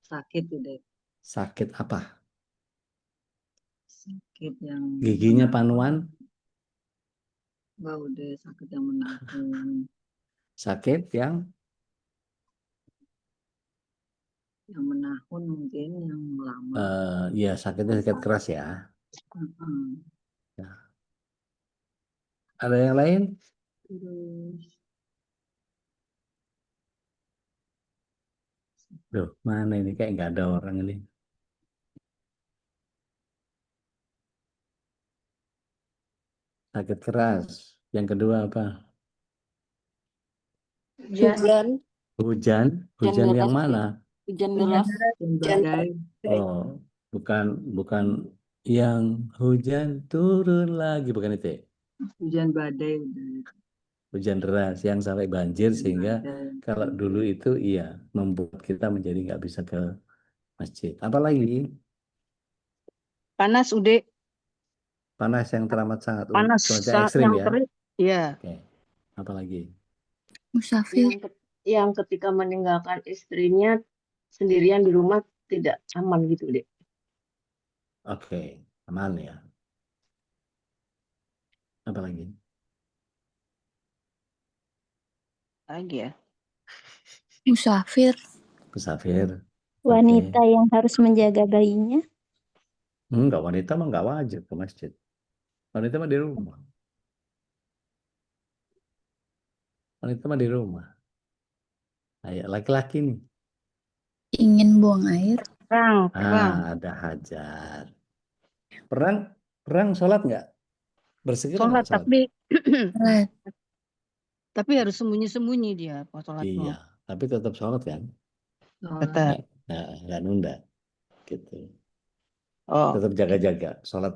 sakit udah, Sakit apa? sakit yang Giginya menahun, panuan, wah udah sakit yang menahun, sakit mungkin yang lama. ya sakitnya sakit keras ya. Mm-mm. Ya. Ada yang lain? Terus Duh, mana ini kayak nggak ada orang ini. Sakit keras. Yang kedua apa? Hujan. Hujan. Hujan Hujan yang deras. mana? Hujan deras. dan badai, Oh, bukan bukan yang hujan turun lagi, bukan itu ya? hujan badai udah, Hujan deras yang sampai banjir hujan sehingga badai. kalau dulu itu iya membuat kita menjadi nggak bisa ke masjid. Apalagi Panas udah, panas yang teramat sangat, panas cuaca ekstrim yang ya. terik. Ya, Oke. Apalagi. Musafir. yang ketika meninggalkan istrinya sendirian di rumah tidak aman gitu deh. Oke, aman ya. Apalagi. Lagi ya. Musafir. Musafir. Wanita Oke. yang harus menjaga bayinya. Enggak, wanita mah enggak wajib ke masjid. Wanita mah di rumah. Wanita mah di rumah. Kayak laki-laki nih. Ingin buang air. Perang. Ada hajat. Perang, perang sholat nggak? Bersegera Sholat nggak sholat? Sholat. tapi harus sembunyi-sembunyi dia pas sholatnya. Iya, tapi tetap sholat kan? Tetap. Nggak nunda. Gitu. Oh, Tetap jaga-jaga. Sholat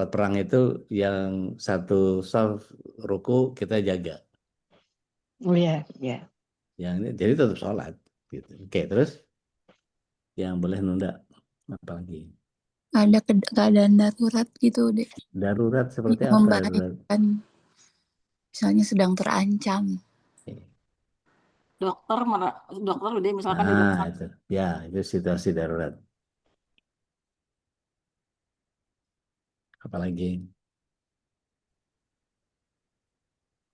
perang itu yang satu shaf ruku kita jaga. oh ya, ya. Yang ini, jadi tetap sholat. Gitu. Oke, terus yang boleh nunda apalagi? Ada keadaan darurat gitu deh. Darurat seperti Yang apa? membahayakan. Misalnya sedang terancam. Dokter, dokter udah misalkan di rumah Itu. Ya, itu situasi darurat. Apalagi?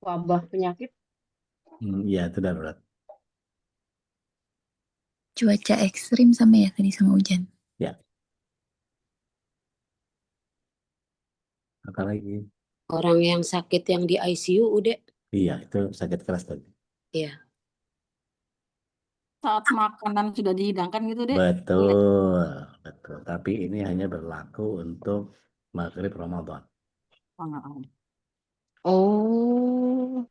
Wabah penyakit. Ya, itu darurat. Cuaca ekstrim sama ya tadi sama hujan. Ya. Apalagi? Orang yang sakit yang di ICU udah. Iya, itu sakit keras tadi. Iya. saat makanan sudah dihidangkan gitu deh. Betul, betul. Tapi ini hanya berlaku untuk maghrib Ramadan. Oh,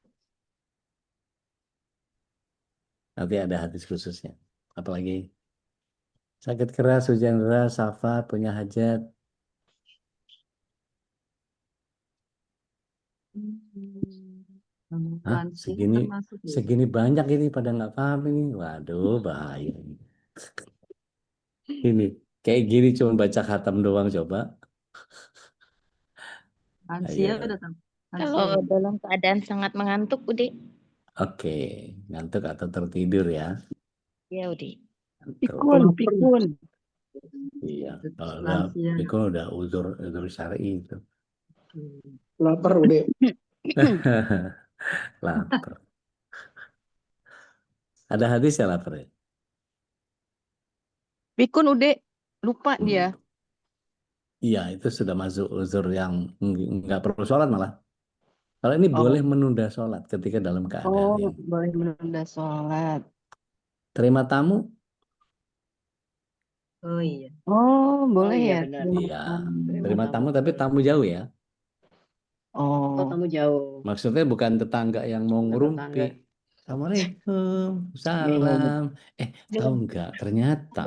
Nanti ada hadis khususnya. Apalagi? Sakit keras, hujan deras, safar, punya hajat. Hah? Lansia Segini, termasuk ya. segini banyak ini pada nggak paham ini. Waduh, bahaya. Ini kayak gini cuma baca khatam doang coba. Lansia Ayo. udah tahu. Kalau dalam keadaan sangat mengantuk udah. Oke, ngantuk atau tertidur ya. Ya udah. Ngantuk. pikun. Iya, kalau udah Lansia. pikun udah uzur syar'i itu. Lapar udah. Lapar. Ada hadis ya lapar ya? Pikun udah lupa dia. Iya, itu sudah masuk uzur yang nggak perlu sholat malah. Kalau ini boleh menunda sholat ketika dalam keadaan ini. Boleh menunda sholat. Terima tamu? Oh iya. Oh, boleh iya, ya. benar. Iya. Terima tamu tapi tamu jauh ya. Oh, Tamu jauh. Maksudnya bukan tetangga yang mau ngerumpi. Assalamualaikum, salam. Tahu nggak? Ternyata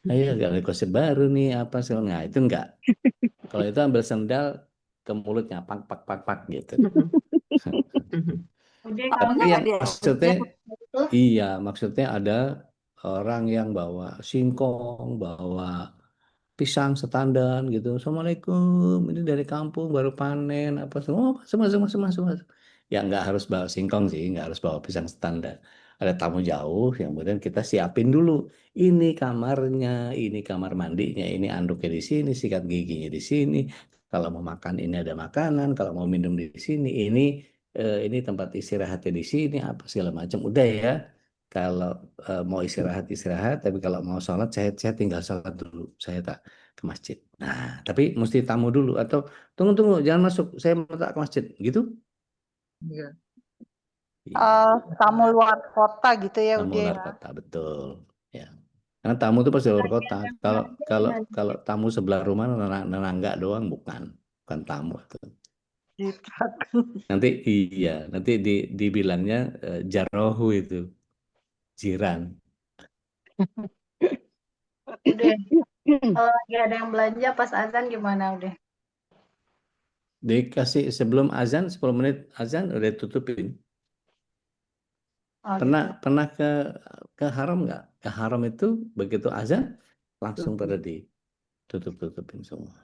Ayo gak gosip baru nih apa sih? Nah itu enggak. Kalau itu ambil sendal ke mulutnya, pak pak pak pak gitu. Udah Tamunya kamu Tapi nggak yang dia? maksudnya, itu iya maksudnya ada orang yang bawa singkong, bawa pisang setandan gitu. Assalamualaikum, ini dari kampung baru panen apa semua, semua, semua, semua, semua. Ya nggak harus bawa singkong sih, nggak harus bawa pisang setandan. Ada tamu jauh yang kemudian kita siapin dulu. Ini kamarnya, ini kamar mandinya, ini anduknya di sini, sikat giginya di sini. Kalau mau makan ini ada makanan, kalau mau minum di sini, ini tempat istirahatnya di sini, apa segala macam. Udah ya. Kalau mau istirahat istirahat, tapi kalau mau sholat saya tinggal sholat dulu, saya tak ke masjid. Nah, tapi mesti tamu dulu atau tunggu jangan masuk, saya mau tak ke masjid, gitu. Iya. Iya, Tamu luar kota gitu ya tamu udah luar ya. kota betul. Ya, karena tamu itu pasti luar kota. yang Kalau belanja kalau gimana? kalau tamu sebelah rumah nenangga doang bukan tamu itu. Nanti iya, nanti dibilangnya jarohu itu jiran. Udah. Kalau lagi ada yang belanja pas azan gimana udah? Dikasih sebelum azan 10 menit azan udah tutupin. Oh Pernah gitu. pernah ke haram nggak? Ke haram itu begitu azan langsung pada ditutup-tutupin semua.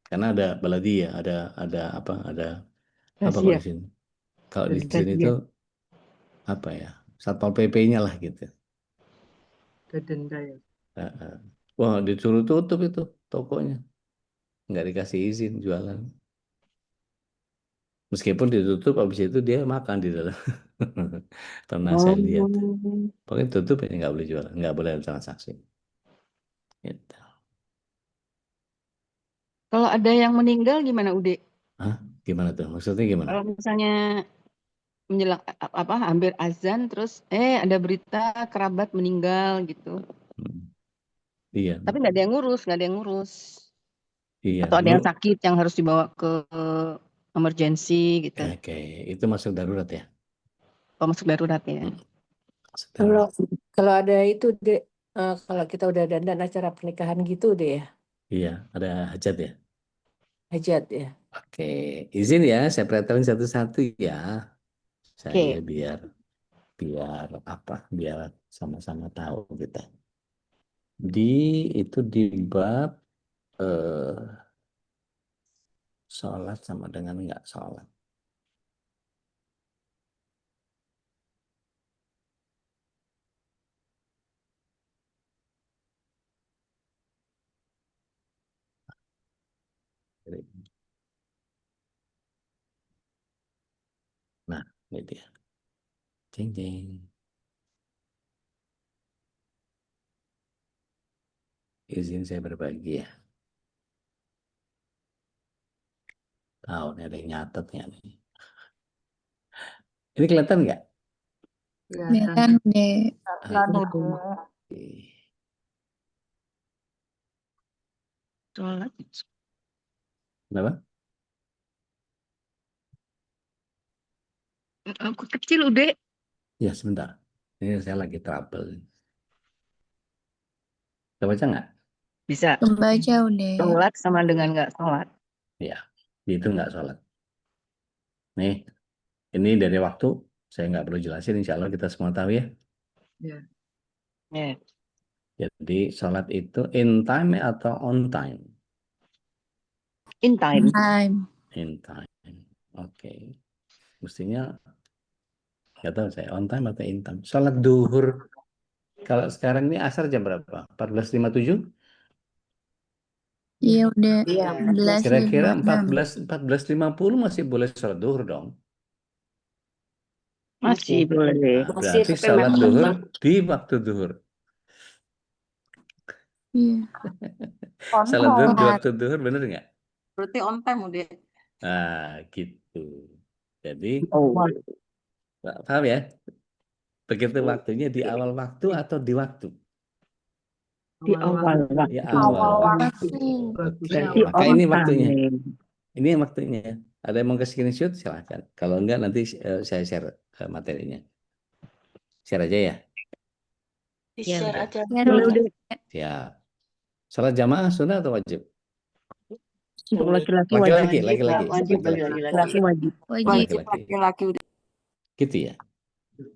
Karena ada baladia, ada apa kalau Razia. di sini? Kalau di Jadi sini itu razia. apa ya? Satpol PP-nya lah gitu. Ke denda ya. Heeh. Wah, disuruh tutup itu tokonya. Nggak dikasih izin jualan. Meskipun ditutup, habis itu dia makan di dalam. Pernah saya lihat. Oh. Pokoknya tutup ini nggak boleh jualan, nggak boleh ada transaksi. Gitu. Kalau ada yang meninggal gimana, Ude? Hah? Gimana tuh? Maksudnya gimana? Kalau misalnya menjelang apa hampir azan terus ada berita kerabat meninggal gitu. Hmm. Iya, Tapi nggak ada yang ngurus, nggak ada yang ngurus. iya. Atau ada yang sakit yang harus dibawa ke emergency gitu. Oke, itu masuk darurat ya. Kalau masuk darurat ya. Hmm, masuk Kalau darurat. kalau ada itu deh, kalau kita udah dandan acara pernikahan gitu deh ya, Iya, ada hajat ya. hajat ya. Oke, izin ya, saya perhatikan satu-satu ya. Saya Oke. biar apa? Biar sama-sama tahu kita. Di itu di bab eh, sholat sama dengan nggak sholat. Nah, ini dia. Jeng jeng. Izin saya berbagi ya. Tahu nih ada yang nyatetnya nih. Ini kelihatan nggak? Kelihatan deh. Kan udah. Oke. Sholat. Kenapa? Aku kecil Ude. Ya sebentar. Ini saya lagi trouble. Kita baca nggak? Bisa. Membaca udah. Sholat sama dengan nggak sholat. Ya, itu nggak sholat. Nih, ini dari waktu saya nggak perlu jelasin. Insya Allah kita semua tahu ya. Ya. Ya. Jadi sholat itu in time atau on time? In time. Time. In time. Oke. Mestinya nggak tahu saya on time atau in time. Sholat duhur. Kalau sekarang ini asar jam berapa? 14.57? Iya udah Iya. 11 Kira-kira 56. 14.50 masih boleh sholat duhur dong. Masih boleh. Nah, Masih, berarti tapi sholat memang duhur di waktu duhur. Iya. Sholat duhur di time. waktu duhur bener nggak? Berarti on time Ude. Nah, gitu. Jadi, Oh. paham ya? Begitu waktunya di awal waktu atau di waktu? Di awal waktu. Ya, awal waktu. Oke, Berarti maka on ini waktunya. time. Ini yang waktunya. Ada yang mau ke screenshot? Silahkan. Kalau enggak, nanti saya share materinya. Share aja ya. Di-share Udah. aja. Ya Boleh udah. udah. Siap. Salat jamaah sunnah atau wajib? Untuk laki-laki Laki-laki, wajib. laki-laki, Wajib bagi laki-laki. laki-laki. Laki wajib. Wajib. Wajib Laki-laki. laki-laki udah. Gitu ya.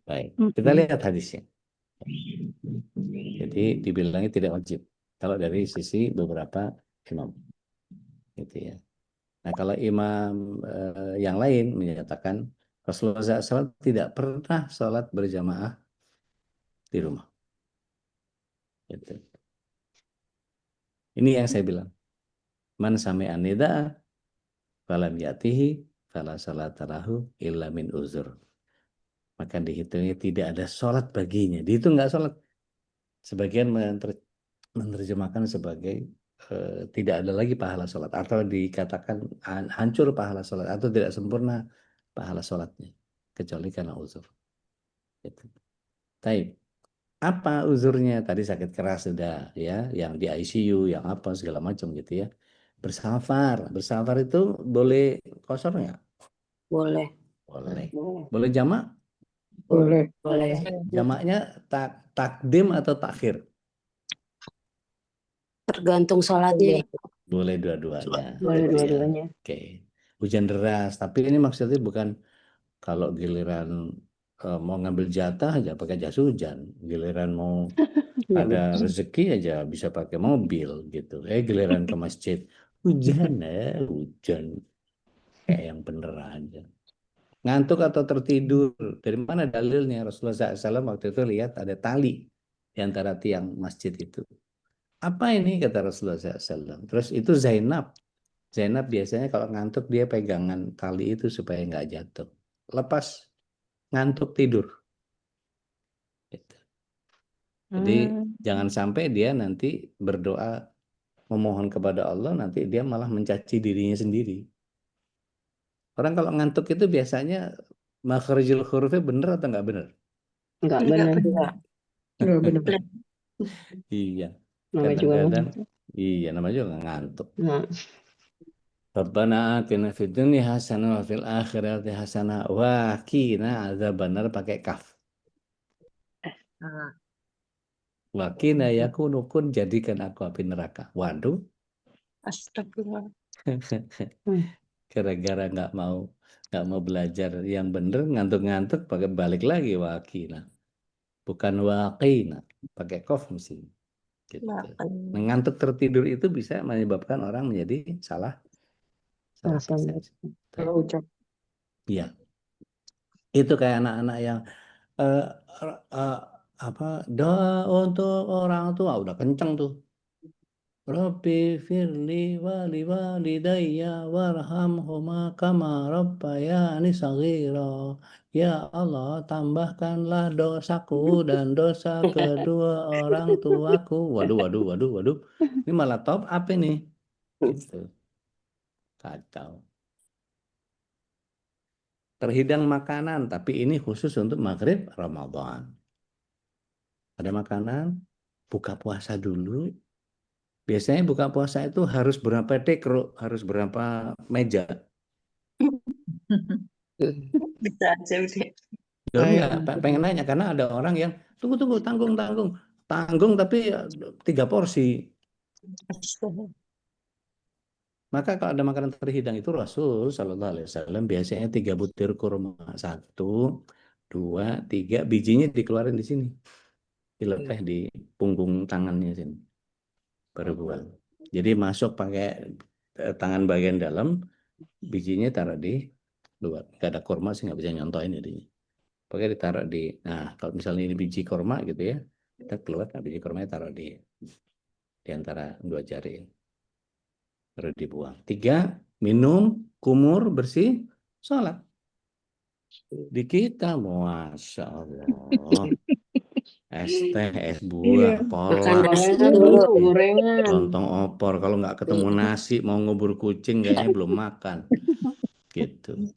Baik. Kita lihat hadisnya. Jadi dibilangnya tidak wajib. Kalau dari sisi beberapa imam. Gitu ya. Nah, kalau imam yang lain menyatakan Rasulullah SAW tidak pernah sholat berjamaah di rumah. Gitu. Ini yang saya bilang. Man sami'an nida'a falam yatihi fala salata lahu illa min uzur. Maka dihitungnya tidak ada sholat baginya. Dihitung nggak sholat. Sebagian menerjemahkan sebagai tidak ada lagi pahala sholat. Atau dikatakan hancur pahala sholat. Atau tidak sempurna pahala sholatnya. Kecuali karena uzur. Gitu. Taib. Apa uzurnya? Tadi sakit keras sudah ya. Yang di ICU, yang apa segala macam gitu ya. Bersafar. Bersafar itu boleh kosor nggak? Boleh. Boleh. Boleh jamak? Boleh. Boleh. Jamaknya takdim atau takhir? Tergantung sholatnya. Boleh dua-duanya. Boleh Gitu ya. dua-duanya. Oke. Hujan deras, tapi ini maksudnya bukan kalau giliran mau ngambil jatah aja pakai jas hujan, giliran mau ada rezeki aja bisa pakai mobil gitu. Giliran ke masjid hujan hujan kayak yang bener aja. Ngantuk atau tertidur, dari mana dalilnya? Rasulullah SAW waktu itu lihat ada tali di antara tiang masjid itu. Apa ini kata Rasulullah SAW? Terus itu Zainab biasanya kalau ngantuk dia pegangan tali itu supaya nggak jatuh. Lepas ngantuk tidur. Gitu. Jadi jangan sampai dia nanti berdoa memohon kepada Allah nanti dia malah mencaci dirinya sendiri. Orang kalau ngantuk itu biasanya makharijul hurufnya bener atau nggak bener? Enggak benar. Enggak benar. Iya. Namanya juga Kadang-kadang ngantuk. iya namanya juga ngantuk. Nah, Rabbana atina fid dunya hasanah wa fil akhirati hasanah wa qina adzabannar pakai kaf. Nah, Wa qina yakunu jadikan aku api neraka. Waduh. Astagfirullah. Gara-gara nggak mau belajar yang bener ngantuk-ngantuk pakai balik lagi waqina. Bukan waqina, pakai qaf mesti. Gitu. Ngantuk tertidur itu bisa menyebabkan orang menjadi salah persepsi. kalau ucap. Iya. Itu kayak anak-anak yang doa untuk orang tua udah kenceng tuh. Rabbi firli wali walidayya warhamhuma kama rabbayani saghira. Ya Allah, tambahkanlah dosaku dan dosa kedua orang tuaku. Waduh. Ini malah top up ini. Gitu. Kacau. Terhidang makanan, tapi ini khusus untuk maghrib Ramadan. Ada makanan, buka puasa dulu. Biasanya buka puasa itu harus berapa dekro, harus berapa meja. Bisa aja udah. Enggak, pengen nanya karena ada orang yang tunggu tanggung tapi 3 porsi. Maka kalau ada makanan terhidang itu Rasul Shallallahu Alaihi Wasallam biasanya 3 butir kurma, 1, 2, 3 bijinya dikeluarin di sini, dilepeh di punggung tangannya sini, baru buang. Jadi masuk pakai tangan bagian dalam, bijinya taruh di luar. Gak ada kurma sih nggak bisa nyontohin jadinya. Pakai ditaruh di, nah kalau misalnya ini biji kurma gitu ya, kita keluar, nah biji kurmanya taruh di antara 2 jari, baru dibuang. 3, minum, kumur, bersih, sholat. Di kita, Masya Allah, es teh, es buah, kolak, gorengan. lontong opor. Kalau nggak ketemu nasi, mau ngubur kucing kayaknya belum makan. Gitu.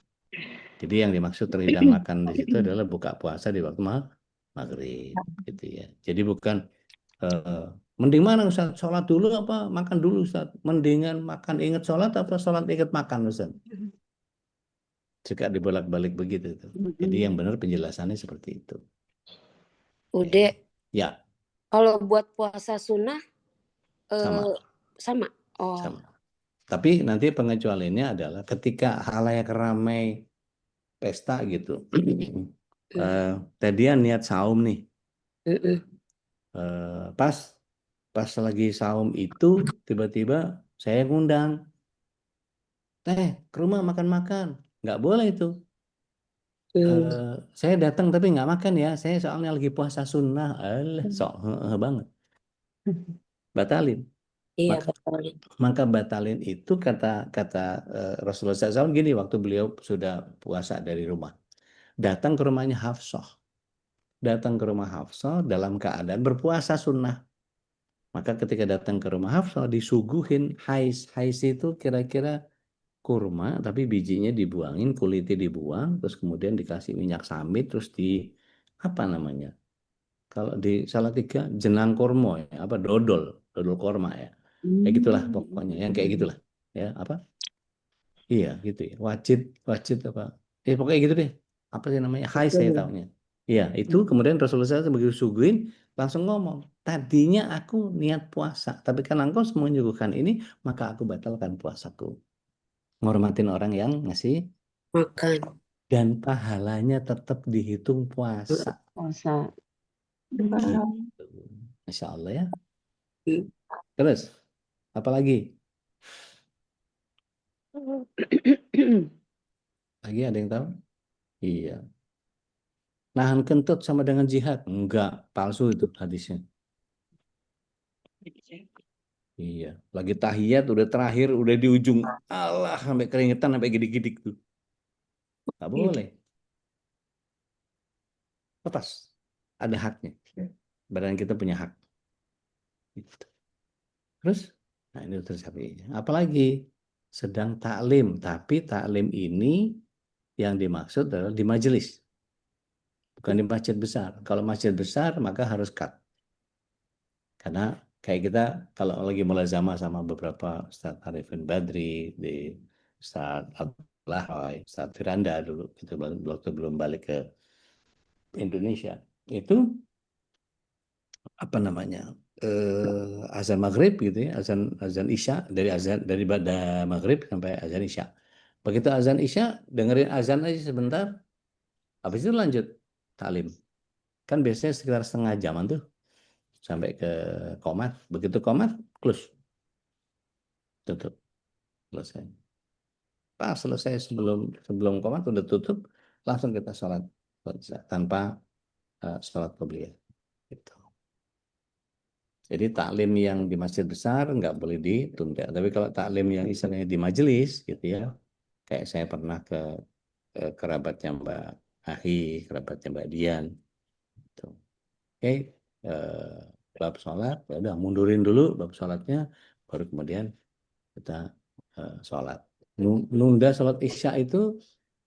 Jadi yang dimaksud terhidang makan di situ adalah buka puasa di waktu maghrib, gitu ya. Jadi bukan mending mana Ustaz, sholat dulu apa makan dulu Ustaz? Mendingan makan ingat sholat apa sholat ingat makan Ustaz? Suka dibolak-balik begitu tuh. Jadi yang benar penjelasannya seperti itu. Udah. Ya. Kalau buat puasa sunnah Sama, sama. Oh, sama. Tapi nanti pengecualiannya adalah ketika halayak ramai pesta gitu. Tadian niat saum nih. Pas lagi saum itu tiba-tiba saya ngundang, ke rumah makan-makan. Nggak boleh itu. Saya datang tapi nggak makan ya. Saya soalnya lagi puasa sunnah. Alah, sok banget. Batalin. iya Maka, betul. maka batalin itu kata Rasulullah SAW gini waktu beliau sudah puasa dari rumah. Datang ke rumahnya Hafsah. Datang ke rumah Hafsah dalam keadaan berpuasa sunnah. Maka ketika datang ke rumah Hafsah disuguhin hais. Hais itu kira-kira kurma tapi bijinya dibuangin, kulitnya dibuang, terus kemudian dikasih minyak samit, terus apa namanya? Kalau di Salatiga jenang kormo ya, dodol korma ya. Kayak gitulah pokoknya, yang kayak gitulah. Ya, apa? Iya, gitu ya. Wajid apa? Pokoknya gitu deh. Apa sih namanya? Hais saya tahunya. Iya, itu kemudian Rasulullah SAW begitu suguhin langsung ngomong, tadinya aku niat puasa, tapi karena engkau semua menyuguhkan ini, maka aku batalkan puasaku. Ngormatin orang yang ngasih Makan. dan pahalanya tetap dihitung puasa. Puasa. Gitu. Masya Allah ya. Terus, apa lagi? Lagi ada yang tahu? Iya. Nahan kentut sama dengan jihad? Enggak, palsu itu hadisnya. Iya, lagi tahiyat udah terakhir, udah di ujung. Allah, sampai keringetan, sampai gidik-gidik tuh. Nggak boleh. Lepas. Ada haknya. Badan kita punya hak. Gitu. Terus, nah ini dokter Syafi'i. Apalagi sedang taklim, tapi taklim ini yang dimaksud adalah di majelis, bukan di masjid besar. Kalau masjid besar maka harus cut. Karena kayak kita kalau lagi mulazamah sama beberapa Ustadz Arifin Badri, di Ustadz Abdullah, Ustadz Firanda dulu, itu waktu belum balik ke Indonesia, itu apa namanya? Azan maghrib gitu ya, azan isya, dari pada maghrib sampai azan isya. Begitu azan isya, dengerin azan aja sebentar, habis itu lanjut taklim. Kan biasanya sekitar setengah jaman tuh sampai ke qomat. Begitu qomat, close, tutup, selesai. Pas selesai sebelum qomat udah tutup, langsung kita sholat tanpa sholat qobliyah. Gitu. Jadi taklim yang di masjid besar nggak boleh ditunda. Tapi kalau taklim yang istilahnya di majelis gitu ya, kayak saya pernah ke kerabatnya Mbak Ahi, kerabatnya Mbak Dian. Gitu. Oke, bab sholat, udah mundurin dulu bab sholatnya, baru kemudian kita sholat. Nunda sholat isya itu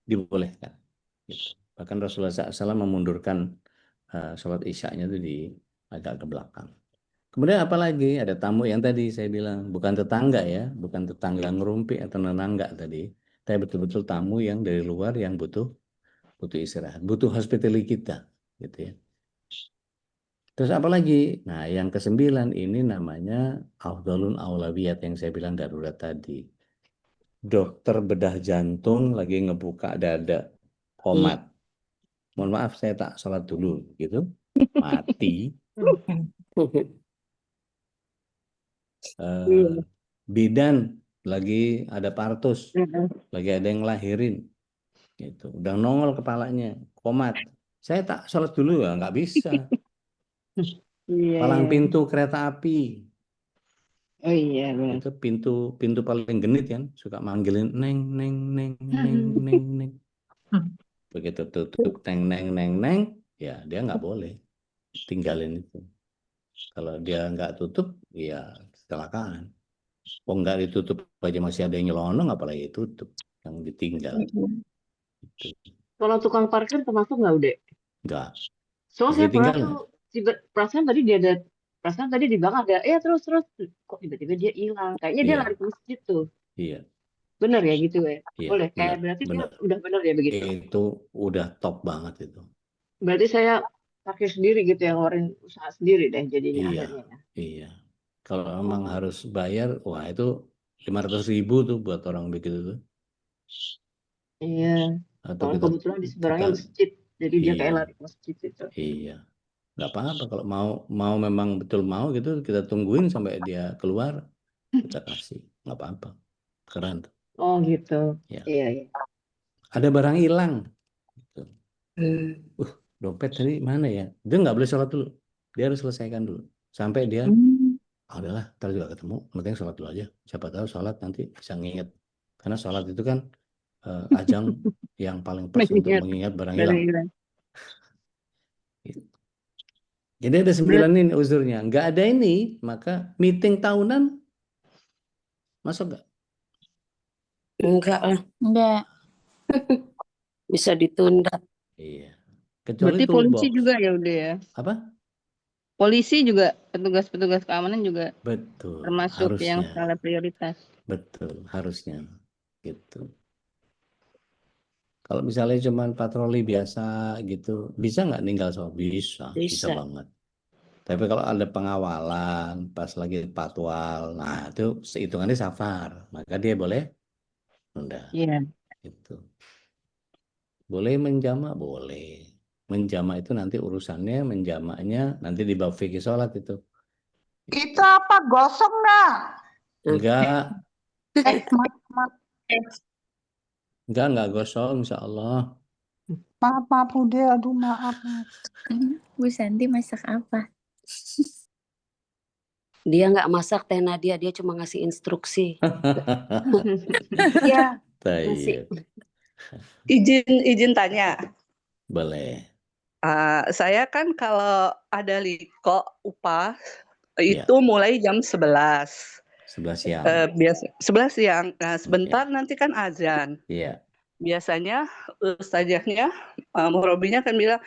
dibolehkan. Gitu. Bahkan Rasulullah SAW memundurkan sholat isya-nya itu agak ke belakang. Kemudian apalagi ada tamu yang tadi saya bilang bukan tetangga ya, bukan tetangga ngerumpi atau nenangga tadi, tapi betul-betul tamu yang dari luar yang butuh istirahat, butuh hospitality kita, gitu ya. Terus apalagi? Nah, yang ke-9 ini namanya afdhalun aulawiyat yang saya bilang darurat tadi. Dokter bedah jantung lagi ngebuka dada, komat. Mohon maaf saya tak sholat dulu, gitu, mati. Bidan lagi ada partus, lagi ada yang lahirin, gitu. Udah nongol kepalanya, komat. Saya tak sholat dulu ya, nggak bisa. Palang pintu kereta api. Oh iya benar. Itu pintu paling genit kan, suka manggilin neng neng neng neng neng neng. Begitu tutup neng neng neng neng, ya dia nggak boleh tinggalin itu. Kalau dia nggak tutup, ya kecelakaan. Oh nggak ditutup aja masih ada yang nyelonong, apalagi tutup yang ditinggal. Gitu. Kalau tukang parkir termasuk nggak, Ude? Enggak. Soalnya saya pernah Ditinggal tuh, perasaan tadi di belakang ada, terus kok tiba-tiba dia hilang. Kayaknya dia Iya. lari ke masjid tuh. Iya. Bener ya gitu ya? Iya, Boleh. Kayak benar, berarti benar. dia udah bener ya begitu. Itu udah top banget itu. Berarti saya pakai sendiri gitu ya, ngeluarin usaha sendiri deh jadinya Iya, akhirnya ya. iya. Kalau memang Oh, harus bayar, wah itu 500.000 tuh buat orang begitu tuh. iya. Atau Soalnya kita kebetulan di seberangnya kita masjid, jadi dia kayak iya, lari ke masjid itu. iya. Nggak apa-apa kalau mau memang betul mau gitu kita tungguin sampai dia keluar kita kasih, nggak apa-apa. Keren tuh. Oh gitu. Ya. Iya, iya. Ada barang hilang. Gitu. Hmm. Dompet tadi mana ya? Dia nggak boleh sholat dulu. Dia harus selesaikan dulu. Sampai dia, Hmm. udahlah, ntar juga ketemu. Penting sholat dulu aja. Siapa tahu sholat nanti bisa nginget. Karena sholat itu kan ajang yang paling pas untuk Mengingat mengingat barang barang hilang. hilang. Gitu. Jadi ada 9 Berat. ini uzurnya. Nggak ada ini, maka meeting tahunan masuk nggak? Enggak lah, Enggak. bisa ditunda. Iya. Kecuali Berarti polisi toolbox. juga ya udah ya. Apa? Polisi juga, petugas-petugas keamanan juga Betul, termasuk yang harusnya. skala prioritas. Betul, harusnya. Gitu. Kalau misalnya cuma patroli biasa gitu, bisa nggak ninggal sholat? Bisa Bisa. banget. Tapi kalau ada pengawalan, pas lagi patwal, nah itu hitungannya safar, maka dia boleh nunda. Iya. Gitu. Boleh menjama, boleh. Menjama itu nanti urusannya, menjamaknya nanti di bab fikih sholat itu. Itu apa? Gosong nggak? Enggak, Maaf, enggak gosong, insya Allah. maaf, Bude, aduh maaf. Bu Santi masak apa? Dia nggak masak Teh Nadia, dia cuma ngasih instruksi. Ya, Ngasih. Izin tanya. Boleh. Saya kan kalau ada liko upah Iya. itu mulai jam 11. 11 siang. Biasa 11 siang. Nah, sebentar nanti kan azan. Iya. Biasanya ustazahnya murabinya kan bilang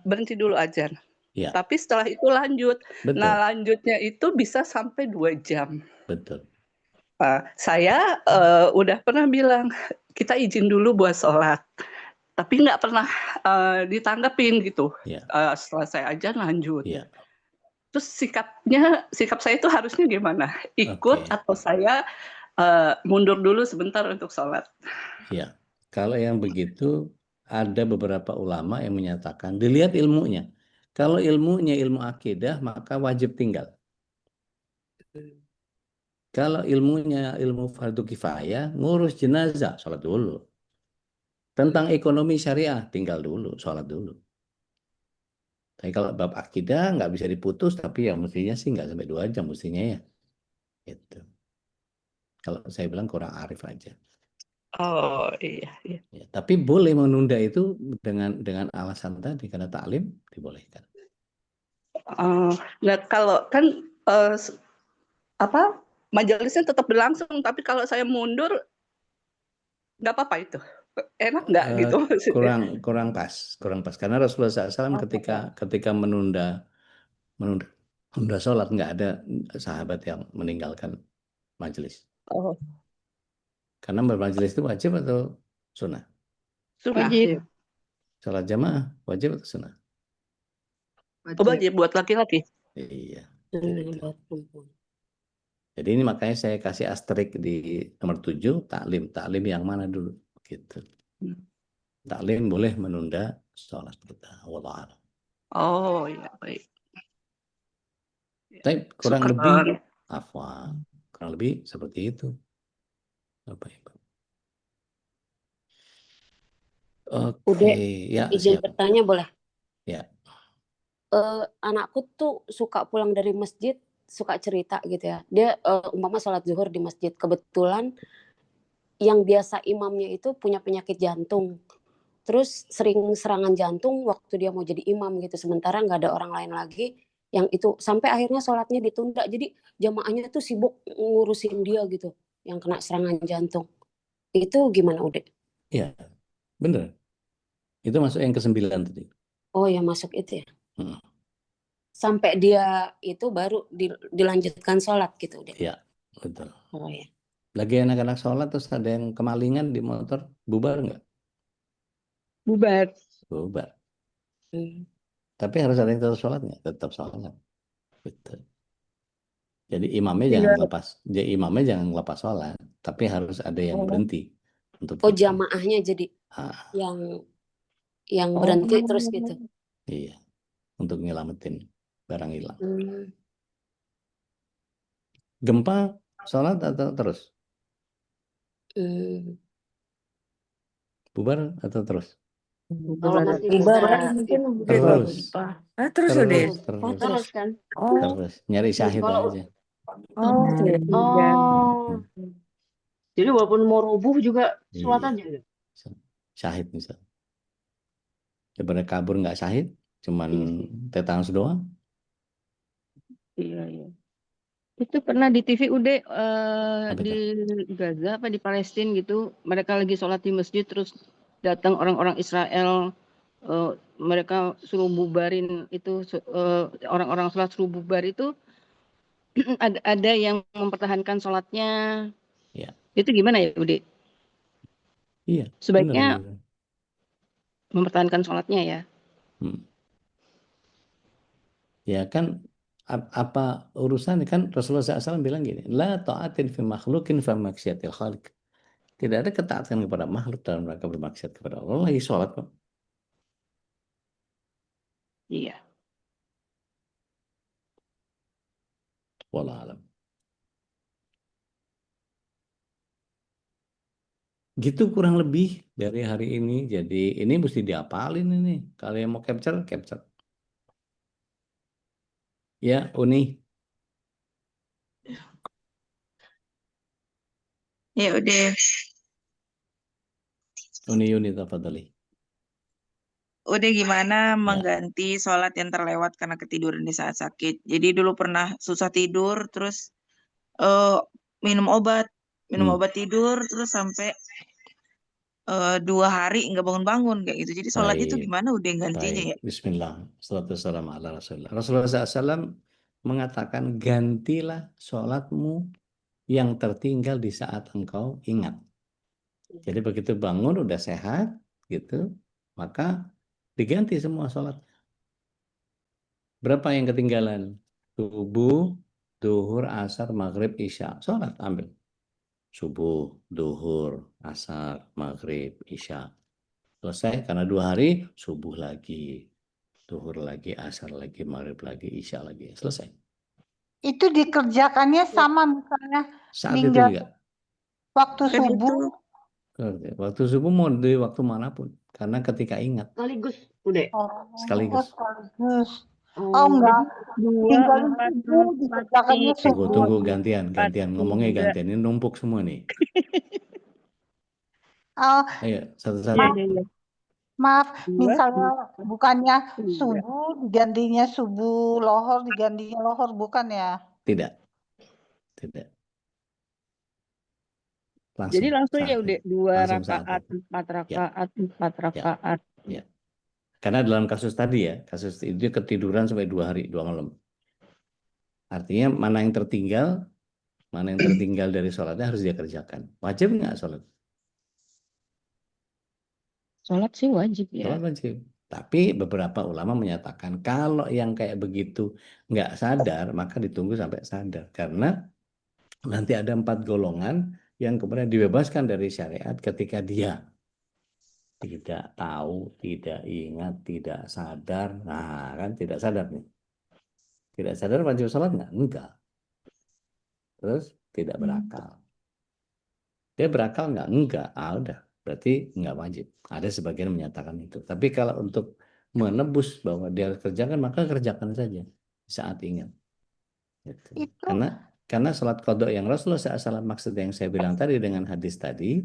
berhenti dulu azan. Iya. Tapi setelah itu lanjut. Betul. Nah, lanjutnya itu bisa sampai 2 jam. Betul. Saya udah pernah bilang kita izin dulu buat sholat. Tapi nggak pernah ditanggapin gitu. Iya. Setelah saya azan lanjut. Iya. Terus sikap saya itu harusnya gimana? Ikut atau saya mundur dulu sebentar untuk sholat? Iya. Kalau yang begitu ada beberapa ulama yang menyatakan dilihat ilmunya. Kalau ilmunya ilmu akidah maka wajib tinggal. Kalau ilmunya ilmu fardu kifayah ngurus jenazah sholat dulu. Tentang ekonomi syariah tinggal dulu sholat dulu. Tapi kalau bab akidah nggak bisa diputus, tapi ya mestinya sih nggak sampai 2 jam mestinya ya. Itu. Kalau saya bilang kurang arif aja. Oh iya. Ya, tapi boleh menunda itu dengan alasan tadi karena taklim dibolehkan. Nah kalau kan majelisnya tetap berlangsung, tapi kalau saya mundur nggak apa-apa itu. Enak nggak gitu? Kurang pas karena Rasulullah SAW ketika menunda sholat nggak ada sahabat yang meninggalkan majelis. Oh. Karena bermajelis itu wajib atau sunnah? Wajib. Sholat jamaah wajib atau sunnah? Wajib buat laki-laki. Iya. Jadi ini makanya saya kasih asterik di nomor 7 taklim yang mana dulu gitu. Taklim boleh menunda sholat kita. Wallah. Oh iya baik. Tapi kurang lebih seperti itu. Udah, ya, izin bertanya boleh? Ya. Anakku tuh suka pulang dari masjid, suka cerita gitu ya. Dia umpama sholat zuhur di masjid, kebetulan yang biasa imamnya itu punya penyakit jantung. Terus sering serangan jantung waktu dia mau jadi imam gitu. Sementara nggak ada orang lain lagi yang itu. Sampai akhirnya sholatnya ditunda. Jadi jamaahnya tuh sibuk ngurusin dia gitu. Yang kena serangan jantung. Itu gimana Ude? Iya, bener. Itu masuk yang ke-9 tadi. Oh ya masuk itu ya. Sampai dia itu baru dilanjutkan sholat gitu Ude. Iya, betul. Oh ya. Lagi anak-anak sholat terus ada yang kemalingan di motor, bubar nggak? Bubar. Bubar. Tapi harus ada yang tetap sholat nggak? Tetap sholat. Gitu. Jadi imamnya jangan lepas sholat, tapi harus ada yang berhenti untuk Oh, itu. jamaahnya jadi Ah, yang berhenti terus gitu. iya, untuk nyelamatin barang hilang. Gempa sholat atau terus? Bubar atau terus? Kalau masih Bubar. mungkin Terus. Terus udah. terus kan. Terus nyari syahid Kalau aja. jadi walaupun mau rubuh juga sholat aja ya? Syahid misal. Daripada kabur nggak syahid, cuman tetanus doang. Iya. Itu pernah di TV Ude di Gaza apa di Palestina gitu, mereka lagi sholat di masjid terus datang orang-orang Israel, mereka suruh bubarin itu, orang-orang sholat suruh bubar itu ada yang mempertahankan sholatnya. Ya. Itu gimana ya Ude? Iya. Sebaiknya benar. mempertahankan sholatnya ya. Ya kan apa urusan kan Rasulullah SAW bilang gini, la ta'atin fi makhlukin fa maksiatil khaliq. Tidak ada ketaatan kepada makhluk dalam rangka bermaksiat kepada Allah. Lagi sholat kok. Iya. Wallahu alam. Gitu kurang lebih dari hari ini. Jadi ini mesti diapalin ini. Kalau yang mau capture. Ya, Uni. Ya udah. Uni tafadhali. Udah gimana mengganti sholat yang terlewat karena ketiduran di saat sakit. Jadi dulu pernah susah tidur, terus minum obat tidur, terus sampai 2 hari nggak bangun-bangun kayak gitu. Jadi sholat itu gimana udah gantinya ya? Bismillah. Assalamualaikum ala Rasulullah. Rasulullah SAW mengatakan gantilah sholatmu yang tertinggal di saat engkau ingat. Jadi begitu bangun udah sehat gitu, maka diganti semua sholat. Berapa yang ketinggalan? Subuh, duhur, asar, maghrib, isya. Sholat ambil. Subuh, duhur, asar, maghrib, isya. Selesai karena 2 hari, subuh lagi, duhur lagi, asar lagi, maghrib lagi, isya lagi. Selesai. Itu dikerjakannya sama misalnya Saat itu meninggal juga. waktu subuh. Waktu subuh mau di waktu manapun. Karena ketika ingat. Sekaligus udah. Sekaligus. Oh enggak. Tinggalin subuh dikerjakannya subuh. Tunggu gantian. Ngomongnya gantian. Ini numpuk semua nih. Ayo satu-satu. Maaf, misalnya bukannya subuh digantinya subuh, lohor digantinya lohor, bukan ya? Tidak. Jadi langsung ya udah 2 rakaat, 4 rakaat, 4 rakaat. Ya. Karena dalam kasus tadi ya, kasus itu ketiduran sampai 2 hari, 2 malam. Artinya mana yang tertinggal dari sholatnya harus dia kerjakan. Wajib nggak sholat? Sholat sih wajib ya. Sholat wajib. Tapi beberapa ulama menyatakan kalau yang kayak begitu nggak sadar, maka ditunggu sampai sadar. Karena nanti ada 4 golongan yang kemudian dibebaskan dari syariat ketika dia tidak tahu, tidak ingat, tidak sadar. Nah kan tidak sadar nih. Tidak sadar wajib sholat nggak? Enggak. Terus tidak berakal. Dia berakal nggak? Enggak. Udah. Berarti nggak wajib. Ada sebagian menyatakan itu. Tapi kalau untuk menebus bahwa dia kerjakan, maka kerjakan saja saat ingat. Gitu. Karena sholat qadha yang Rasulullah SAW maksud yang saya bilang tadi dengan hadis tadi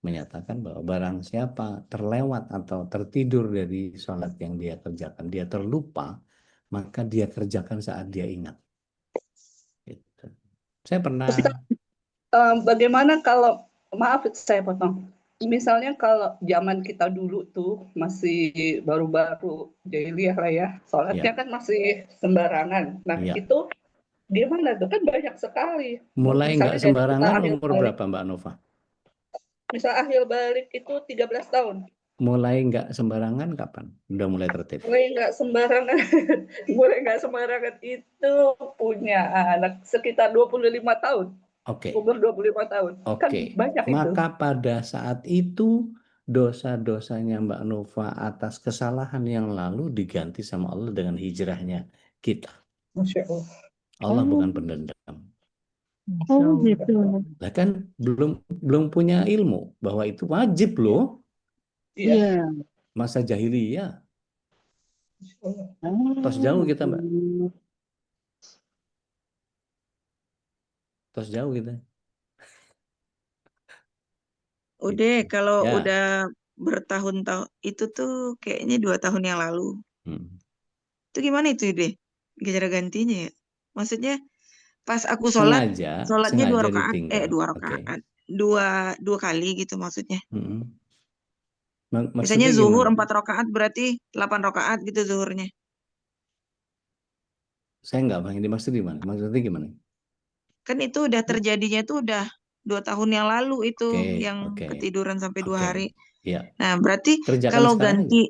menyatakan bahwa barang siapa terlewat atau tertidur dari sholat yang dia kerjakan, dia terlupa, maka dia kerjakan saat dia ingat. Gitu. Saya pernah. Bagaimana kalau, maaf saya potong, misalnya kalau zaman kita dulu tuh masih baru-baru jahiliyah lah ya, sholatnya kan masih sembarangan. Nah itu gimana tuh? Kan banyak sekali. Mulai nggak sembarangan umur berapa Mbak Nova? Misal akhir balik itu 13 tahun. mulai nggak sembarangan kapan? Udah mulai tertib? Mulai nggak sembarangan itu punya anak sekitar 25 tahun. Oke. Umur 25 tahun. Kan Oke, banyak itu. maka pada saat itu dosa-dosanya Mbak Nova atas kesalahan yang lalu diganti sama Allah dengan hijrahnya kita. Masya Allah. Allah bukan pendendam. Oh gitu. Lah kan belum punya ilmu bahwa itu wajib loh. Iya. Masa jahiliyah. Tos Oh, jauh kita, Mbak. gitu. Tos jauh kita. Udah, kalau Ya. udah bertahun-tahun itu tuh kayaknya 2 tahun yang lalu. Itu gimana itu deh? Cara gantinya ya? Maksudnya pas aku sholat, sholatnya 2 rakaat, ditinggal. 2 Oke. rakaat, dua kali gitu maksudnya. Maksudnya Misalnya zuhur gimana? 4 rakaat berarti 8 rakaat gitu zuhurnya. Saya nggak paham ini maksud gimana? Maksudnya gimana? Kan itu udah terjadinya tuh udah 2 tahun yang lalu itu Oke, yang oke. ketiduran sampai 2 hari. Iya. Nah, berarti Kerjakan kalau sekarang aja. ganti,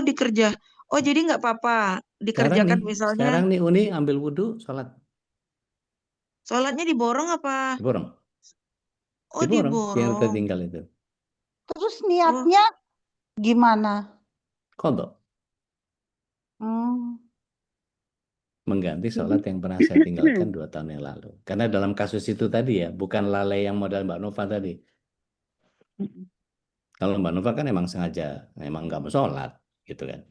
dikerja. Oh, jadi nggak apa-apa dikerjakan misalnya Sekarang nih Uni ambil wudhu, sholat. sholatnya diborong apa? Diborong. Oh, Diborong. Yang diborong. tertinggal itu. Terus niatnya gimana? Qadha. Hmm. Mengganti sholat yang pernah saya tinggalkan 2 tahun yang lalu. Karena dalam kasus itu tadi ya, bukan lalai yang modal Mbak Nova tadi. Kalau Mbak Nova kan emang sengaja, emang nggak mau sholat, gitu kan.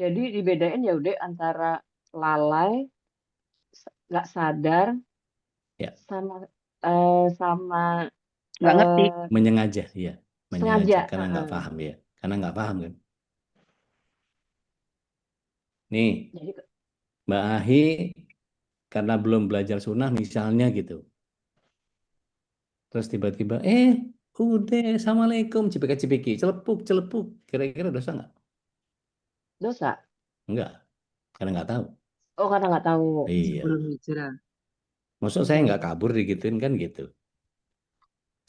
Jadi dibedain ya udah antara lalai, nggak sadar, Ya. sama nggak ngerti. Menyengaja, iya. Menyengaja, Sengaja. karena nggak paham ya. Karena nggak paham kan. Nih, Jadi Mbak Ahi karena belum belajar sunnah misalnya gitu. Terus tiba-tiba, udah, assalamualaikum, cipika-cipiki, celepuk. Kira-kira dosa nggak? dosa. Enggak, karena nggak tahu. Oh, karena nggak tahu. Iya. Belum hijrah. Maksud saya nggak kabur digituin kan gitu.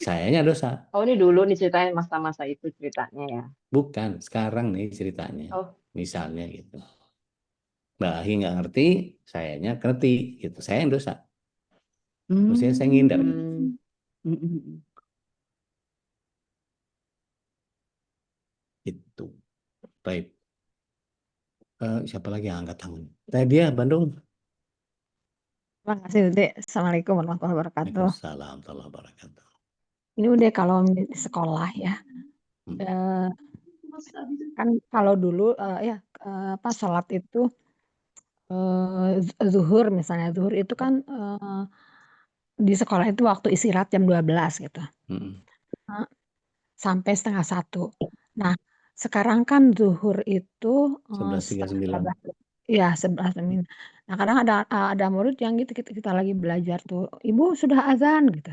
Sayanya dosa. Oh, ini dulu nih ceritain masa-masa itu ceritanya ya. Bukan, sekarang nih ceritanya. Oh. Misalnya gitu. Mbak Ahi nggak ngerti, sayanya ngerti gitu. Saya yang dosa. Maksudnya saya ngindar. Itu. Baik. Siapa lagi yang angkat tangan? Tadi dia Bandung. Terima kasih, Ude. Assalamualaikum warahmatullahi wabarakatuh. Waalaikumsalam warahmatullahi wabarakatuh. Ini udah kalau di sekolah ya. Kan kalau dulu pas sholat itu zuhur misalnya. Zuhur itu kan di sekolah itu waktu istirahat jam 12 gitu. Sampai 12:30. Nah, sekarang kan zuhur itu 11.39. Ya, 11. Nah, kadang ada murid yang gitu kita lagi belajar tuh, "Ibu sudah azan," gitu.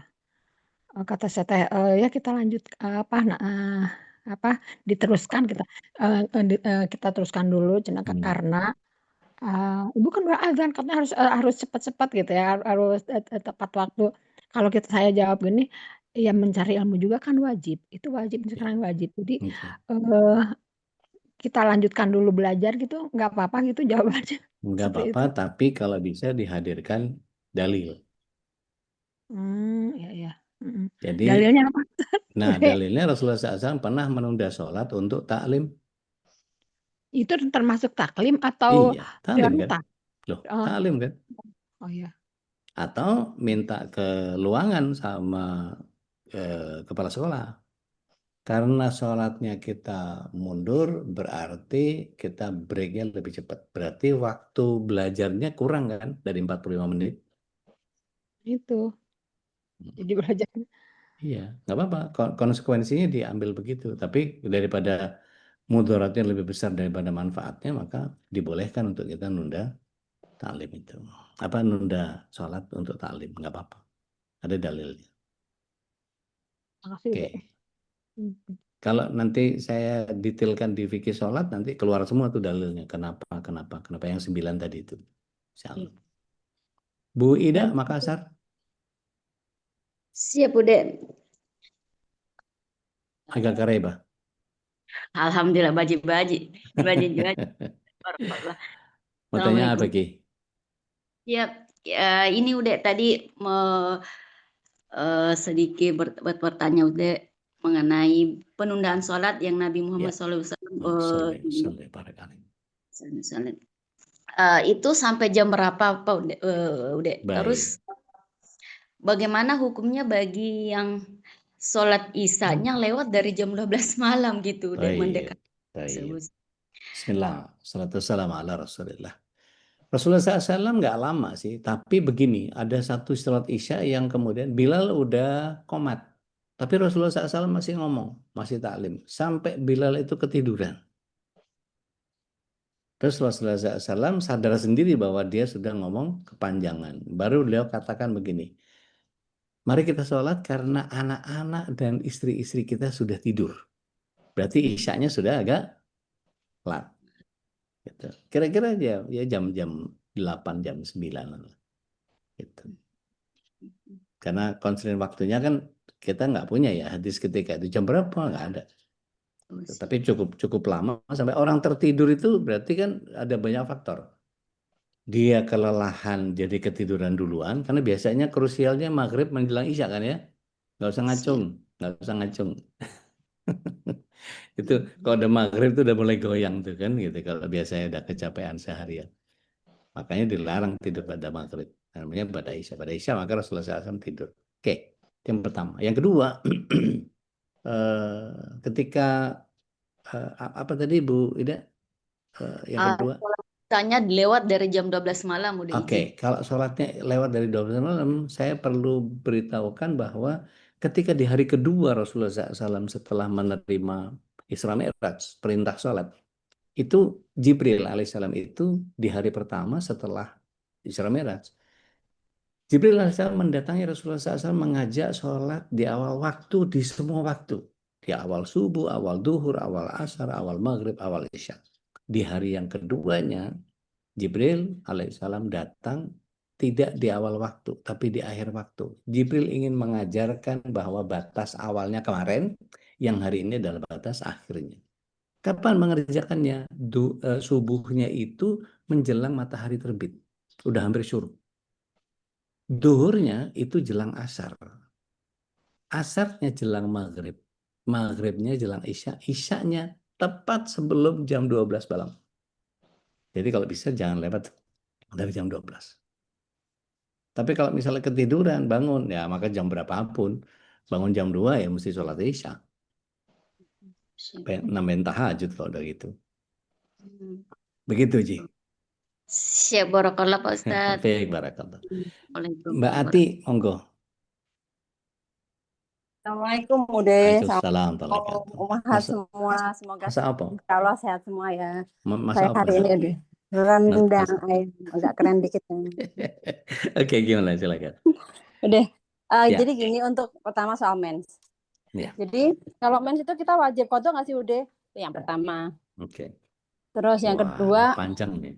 Kata saya teh, "Ya kita lanjut diteruskan kita teruskan dulu cenah karena Ibu kan udah azan katanya harus cepat-cepat gitu ya, harus tepat waktu." Kalau saya jawab gini, ya mencari ilmu juga kan wajib, itu wajib sekarang wajib. Jadi kita lanjutkan dulu belajar gitu, nggak apa-apa gitu jawabannya. Nggak apa-apa, tapi kalau bisa dihadirkan dalil. Ya. Jadi, dalilnya apa? Nah, dalilnya Rasulullah SAW pernah menunda sholat untuk taklim. Itu termasuk taklim atau Iya, taklim kan? darurat? Loh, taklim kan? Oh iya. Atau minta keluangan sama kepala sekolah. Karena sholatnya kita mundur, berarti kita breaknya lebih cepat. Berarti waktu belajarnya kurang kan dari 45 menit. Itu. Jadi belajar. Iya, nggak apa-apa. Konsekuensinya diambil begitu. Tapi daripada mudaratnya lebih besar daripada manfaatnya, maka dibolehkan untuk kita nunda taklim itu. Nunda sholat untuk taklim, nggak apa-apa. Ada dalilnya. Makasih, Oke. Kalau nanti saya detailkan di fikih sholat, nanti keluar semua tuh dalilnya. Kenapa yang 9 tadi itu. Insyaallah. Bu Ida, Makassar. Siap, Bude. Agak kareba. Alhamdulillah baji-baji. Baji-baji. Barakallah. Mau tanya apa, Assalamualaikum. Ki? Ya, ini udah tadi sedikit bertanya udah mengenai penundaan sholat yang Nabi Muhammad Ya. SAW Salli barakalaih. itu sampai jam berapa Pak udah? Baik. Terus bagaimana hukumnya bagi yang sholat isanya lewat dari jam 12 malam gitu udah mendekat Baik. tersebut. Bismillah. Salatu wassalamu ala Rasulillah. Rasulullah SAW nggak lama sih, tapi begini, ada satu sholat isya yang kemudian Bilal udah komat. Tapi Rasulullah SAW masih ngomong, masih taklim. Sampai Bilal itu ketiduran. Terus Rasulullah SAW sadar sendiri bahwa dia sudah ngomong kepanjangan. Baru beliau katakan begini, mari kita sholat karena anak-anak dan istri-istri kita sudah tidur. Berarti isyanya sudah agak telat. Gitu. Kira-kira ya jam-jam 8, jam 9. Gitu. Karena constraint waktunya kan kita nggak punya ya hadis ketika itu. Jam berapa? Nggak ada. Tapi cukup lama sampai orang tertidur itu berarti kan ada banyak faktor. Dia kelelahan jadi ketiduran duluan karena biasanya krusialnya maghrib menjelang isya kan ya. Nggak usah ngacung. Itu kalau udah maghrib itu udah mulai goyang tuh kan gitu. Kalau biasanya udah kecapean seharian. Makanya dilarang tidur pada maghrib. Namanya pada isya. Pada isya maka Rasulullah SAW tidur. Oke, yang pertama. Yang kedua, ketika apa tadi Bu Ida? Yang kedua. Sholatnya lewat dari jam 12 malam udah Oke, kalau sholatnya lewat dari 12 malam, saya perlu beritahukan bahwa ketika di hari kedua Rasulullah SAW setelah menerima Isra Mi'raj, perintah sholat, itu Jibril alaihissalam itu di hari pertama setelah Isra Mi'raj. Jibril alaihissalam mendatangi Rasulullah SAW mengajak sholat di awal waktu, di semua waktu. Di awal subuh, awal duhur, awal asar, awal maghrib, awal isya. Di hari yang keduanya, Jibril alaihissalam datang tidak di awal waktu, tapi di akhir waktu. Jibril ingin mengajarkan bahwa batas awalnya kemarin, yang hari ini adalah batas akhirnya. Kapan mengerjakannya? Subuhnya itu menjelang matahari terbit. Udah hampir syuruk. Duhurnya itu jelang asar. Asarnya jelang maghrib. Maghribnya jelang isya. Isyanya tepat sebelum jam 12 malam. Jadi kalau bisa jangan lewat dari jam 12. Tapi kalau misalnya ketiduran, bangun, ya maka jam berapapun. Bangun jam 2 ya mesti sholat isya. Nambahin tahajud kalau udah gitu. Begitu, Ji. Siap, barakallah Pak Ustadz. Baik, barakallah. Mbak Ati, monggo. Assalamualaikum Ude. Waalaikumsalam. Umahat semua. Semoga Masa apa? insya Allah sehat semua ya. Masa Saya apa? hari ini Ude. Rendang ayam. Agak keren dikit. Oke, gimana? Silakan. Udah. Ya. Jadi gini untuk pertama soal mens. Ya. Jadi kalau mens itu kita wajib qadha nggak sih Ude? Itu yang pertama. Oke. Terus yang kedua. Panjang nih.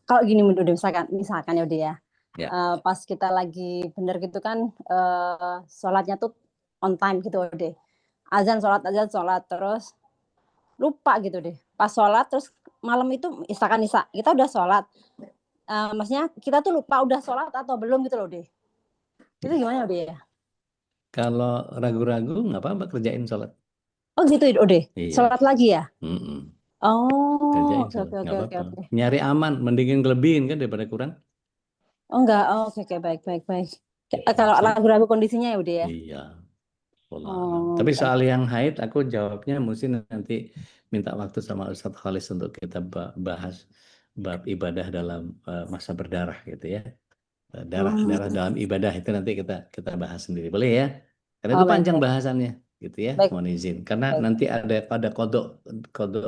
Kalau gini Ude, misalkan ya Ude ya. Ya. Pas kita lagi bener gitu kan sholatnya tuh on time gitu deh, azan sholat terus lupa gitu deh pas sholat, terus malam itu misalkan kita udah sholat, maksudnya kita tuh lupa udah sholat atau belum gitu loh deh, itu gimana deh ya? Kalau ragu-ragu nggak apa-apa, kerjain sholat. Oh gitu deh. Iya. Sholat lagi ya? Oh, kerjain oke. sholat. Nggak apa-apa. Nyari aman, mendingin kelebihin kan daripada kurang. Oh enggak, oke, baik. Kalau ragu-ragu kondisinya ya udah ya. Iya. Tapi soal yang haid, aku jawabnya mesti nanti minta waktu sama Ustadz Khalis untuk kita bahas bab ibadah dalam masa berdarah gitu ya. Darah dalam ibadah itu nanti kita bahas sendiri, boleh ya? Karena itu panjang bahasannya gitu ya. Mohon izin. Karena nanti ada kodok